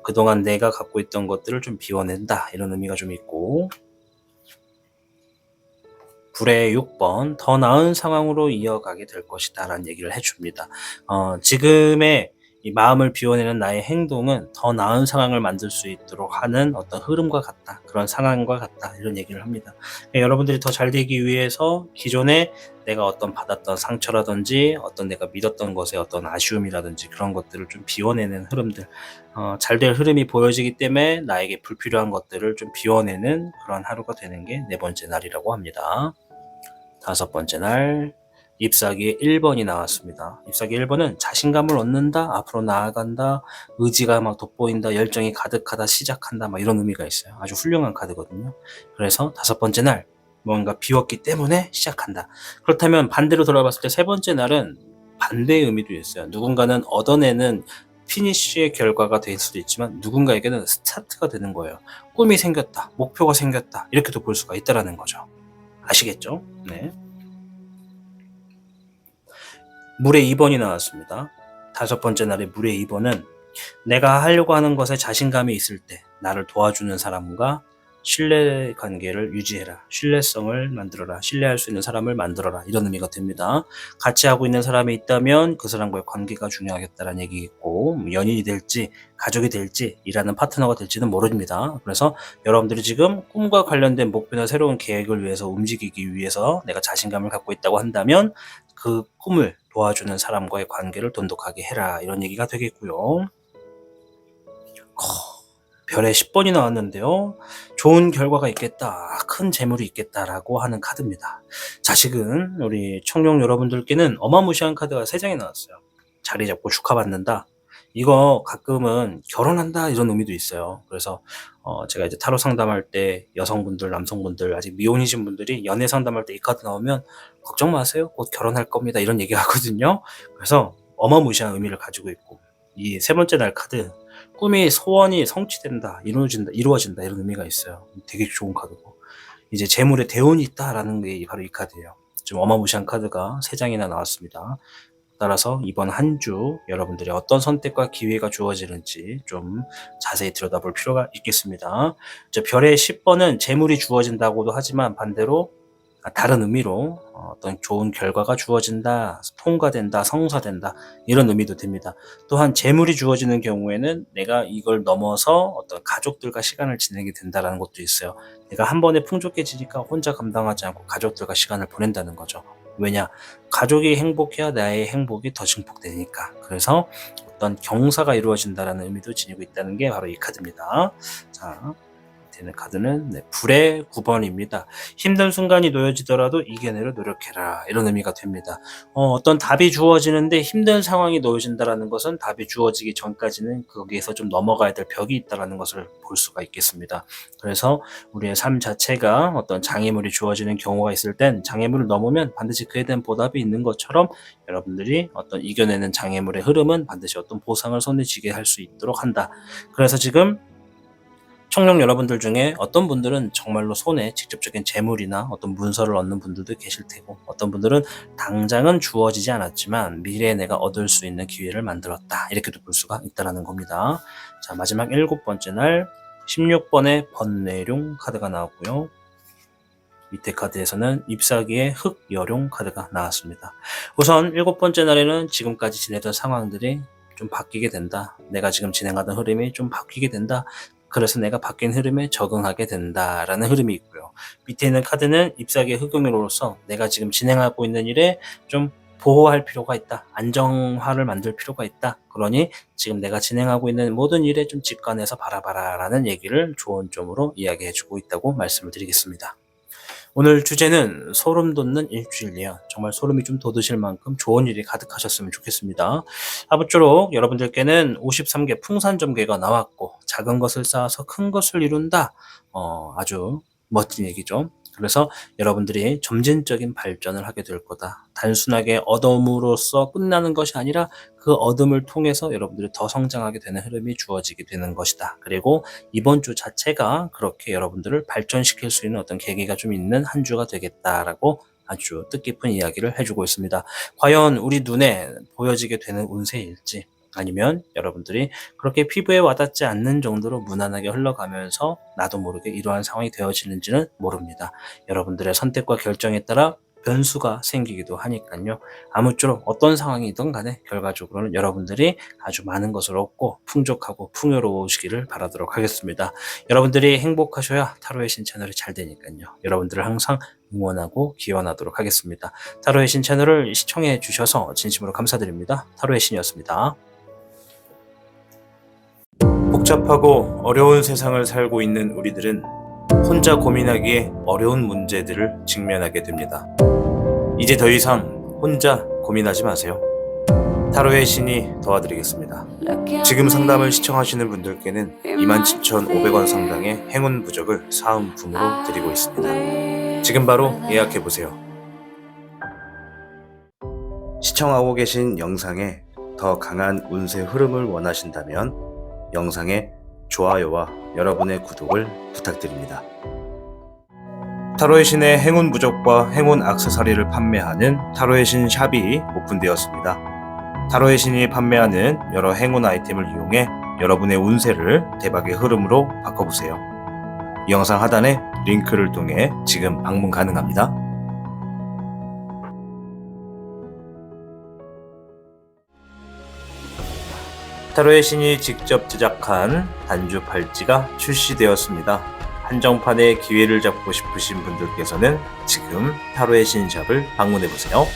그동안 내가 갖고 있던 것들을 좀 비워낸다. 이런 의미가 좀 있고, 불의 6번, 더 나은 상황으로 이어가게 될 것이다 라는 얘기를 해줍니다. 지금의 이 마음을 비워내는 나의 행동은 더 나은 상황을 만들 수 있도록 하는 어떤 흐름과 같다. 그런 상황과 같다. 이런 얘기를 합니다. 여러분들이 더 잘 되기 위해서 기존에 내가 어떤 받았던 상처라든지 어떤 내가 믿었던 것에 어떤 아쉬움이라든지 그런 것들을 좀 비워내는 흐름들, 잘 될 흐름이 보여지기 때문에 나에게 불필요한 것들을 좀 비워내는 그런 하루가 되는 게 네 번째 날이라고 합니다. 다섯 번째 날, 잎사귀의 1번이 나왔습니다. 잎사귀 1번은 자신감을 얻는다, 앞으로 나아간다, 의지가 막 돋보인다, 열정이 가득하다, 시작한다, 막 이런 의미가 있어요. 아주 훌륭한 카드거든요. 그래서 다섯 번째 날, 뭔가 비웠기 때문에 시작한다. 그렇다면 반대로 돌아봤을 때 세 번째 날은 반대의 의미도 있어요. 누군가는 얻어내는 피니쉬의 결과가 될 수도 있지만 누군가에게는 스타트가 되는 거예요. 꿈이 생겼다, 목표가 생겼다, 이렇게도 볼 수가 있다라는 거죠. 아시겠죠? 네. 물의 2번이 나왔습니다. 다섯 번째 날의 물의 2번은 내가 하려고 하는 것에 자신감이 있을 때 나를 도와주는 사람과 신뢰 관계를 유지해라. 신뢰성을 만들어라. 신뢰할 수 있는 사람을 만들어라. 이런 의미가 됩니다. 같이 하고 있는 사람이 있다면 그 사람과의 관계가 중요하겠다라는 얘기겠고, 연인이 될지 가족이 될지 일하는 파트너가 될지는 모릅니다. 그래서 여러분들이 지금 꿈과 관련된 목표나 새로운 계획을 위해서 움직이기 위해서 내가 자신감을 갖고 있다고 한다면 그 꿈을 도와주는 사람과의 관계를 돈독하게 해라. 이런 얘기가 되겠고요. 별의 10번이 나왔는데요. 좋은 결과가 있겠다, 큰 재물이 있겠다라고 하는 카드입니다. 자식은 우리 청룡 여러분들께는 어마무시한 카드가 3장이 나왔어요. 자리 잡고 축하받는다. 이거 가끔은 결혼한다 이런 의미도 있어요. 그래서 제가 이제 타로 상담할 때 여성분들, 남성분들, 아직 미혼이신 분들이 연애 상담할 때 이 카드 나오면 걱정 마세요. 곧 결혼할 겁니다. 이런 얘기 하거든요. 그래서 어마무시한 의미를 가지고 있고, 이 세 번째 날 카드, 꿈이 소원이 성취된다, 이루어진다 이런 의미가 있어요. 되게 좋은 카드고, 이제 재물에 대운이 있다라는 게 바로 이 카드예요. 좀 어마무시한 카드가 3장이나 나왔습니다. 따라서 이번 한 주 여러분들이 어떤 선택과 기회가 주어지는지 좀 자세히 들여다볼 필요가 있겠습니다. 별의 10번은 재물이 주어진다고도 하지만 반대로 다른 의미로 어떤 좋은 결과가 주어진다, 통과된다, 성사된다 이런 의미도 됩니다. 또한 재물이 주어지는 경우에는 내가 이걸 넘어서 어떤 가족들과 시간을 지내게 된다는 것도 있어요. 내가 한 번에 풍족해지니까 혼자 감당하지 않고 가족들과 시간을 보낸다는 거죠. 왜냐? 가족이 행복해야 나의 행복이 더 증폭되니까. 그래서 어떤 경사가 이루어진다는 의미도 지니고 있다는 게 바로 이 카드입니다. 자, 되는 카드는 불의 9번입니다. 힘든 순간이 놓여지더라도 이겨내려 노력해라. 이런 의미가 됩니다. 어떤 답이 주어지는데 힘든 상황이 놓여진다는 것은 답이 주어지기 전까지는 거기에서 좀 넘어가야 될 벽이 있다는 것을 볼 수가 있겠습니다. 그래서 우리의 삶 자체가 어떤 장애물이 주어지는 경우가 있을 땐 장애물을 넘으면 반드시 그에 대한 보답이 있는 것처럼 여러분들이 어떤 이겨내는 장애물의 흐름은 반드시 어떤 보상을 손에 쥐게 할 수 있도록 한다. 그래서 지금 청룡 여러분들 중에 어떤 분들은 정말로 손에 직접적인 재물이나 어떤 문서를 얻는 분들도 계실 테고, 어떤 분들은 당장은 주어지지 않았지만 미래에 내가 얻을 수 있는 기회를 만들었다, 이렇게도 볼 수가 있다는 겁니다. 자, 마지막 7번째 날 16번의 번뇌룡 카드가 나왔고요. 밑에 카드에서는 잎사귀의 흑여룡 카드가 나왔습니다. 우선 7번째 날에는 지금까지 지내던 상황들이 좀 바뀌게 된다. 내가 지금 진행하던 흐름이 좀 바뀌게 된다. 그래서 내가 바뀐 흐름에 적응하게 된다라는 흐름이 있고요. 밑에 있는 카드는 잎사귀의 흑용으로서 내가 지금 진행하고 있는 일에 좀 보호할 필요가 있다. 안정화를 만들 필요가 있다. 그러니 지금 내가 진행하고 있는 모든 일에 좀 직관해서 바라봐라 라는 얘기를 좋은 점으로 이야기해주고 있다고 말씀을 드리겠습니다. 오늘 주제는 소름 돋는 일주일이에요. 정말 소름이 좀 돋으실 만큼 좋은 일이 가득하셨으면 좋겠습니다. 아무쪼록 여러분들께는 53개 풍산점괘가 나왔고 작은 것을 쌓아서 큰 것을 이룬다. 아주 멋진 얘기죠. 그래서 여러분들이 점진적인 발전을 하게 될 거다. 단순하게 얻음으로써 끝나는 것이 아니라 그 얻음을 통해서 여러분들이 더 성장하게 되는 흐름이 주어지게 되는 것이다. 그리고 이번 주 자체가 그렇게 여러분들을 발전시킬 수 있는 어떤 계기가 좀 있는 한 주가 되겠다라고 아주 뜻깊은 이야기를 해주고 있습니다. 과연 우리 눈에 보여지게 되는 운세일지 아니면 여러분들이 그렇게 피부에 와닿지 않는 정도로 무난하게 흘러가면서 나도 모르게 이러한 상황이 되어지는지는 모릅니다. 여러분들의 선택과 결정에 따라 변수가 생기기도 하니까요. 아무쪼록 어떤 상황이든 간에 결과적으로는 여러분들이 아주 많은 것을 얻고 풍족하고 풍요로우시기를 바라도록 하겠습니다. 여러분들이 행복하셔야 타로의 신 채널이 잘 되니까요. 여러분들을 항상 응원하고 기원하도록 하겠습니다. 타로의 신 채널을 시청해 주셔서 진심으로 감사드립니다. 타로의 신이었습니다. 복잡하고 어려운 세상을 살고 있는 우리들은 혼자 고민하기에 어려운 문제들을 직면하게 됩니다. 이제 더 이상 혼자 고민하지 마세요. 타로의 신이 도와드리겠습니다. 지금 상담을 시청하시는 분들께는 27,500원 상당의 행운 부적을 사은품으로 드리고 있습니다. 지금 바로 예약해보세요. 시청하고 계신 영상에 더 강한 운세 흐름을 원하신다면 영상에 좋아요와 여러분의 구독을 부탁드립니다. 타로의 신의 행운 부적과 행운 액세서리를 판매하는 타로의 신 샵이 오픈되었습니다. 타로의 신이 판매하는 여러 행운 아이템을 이용해 여러분의 운세를 대박의 흐름으로 바꿔보세요. 이 영상 하단에 링크를 통해 지금 방문 가능합니다. 타로의 신이 직접 제작한 단주 팔찌가 출시되었습니다. 한정판의 기회를 잡고 싶으신 분들께서는 지금 타로의 신샵을 방문해보세요.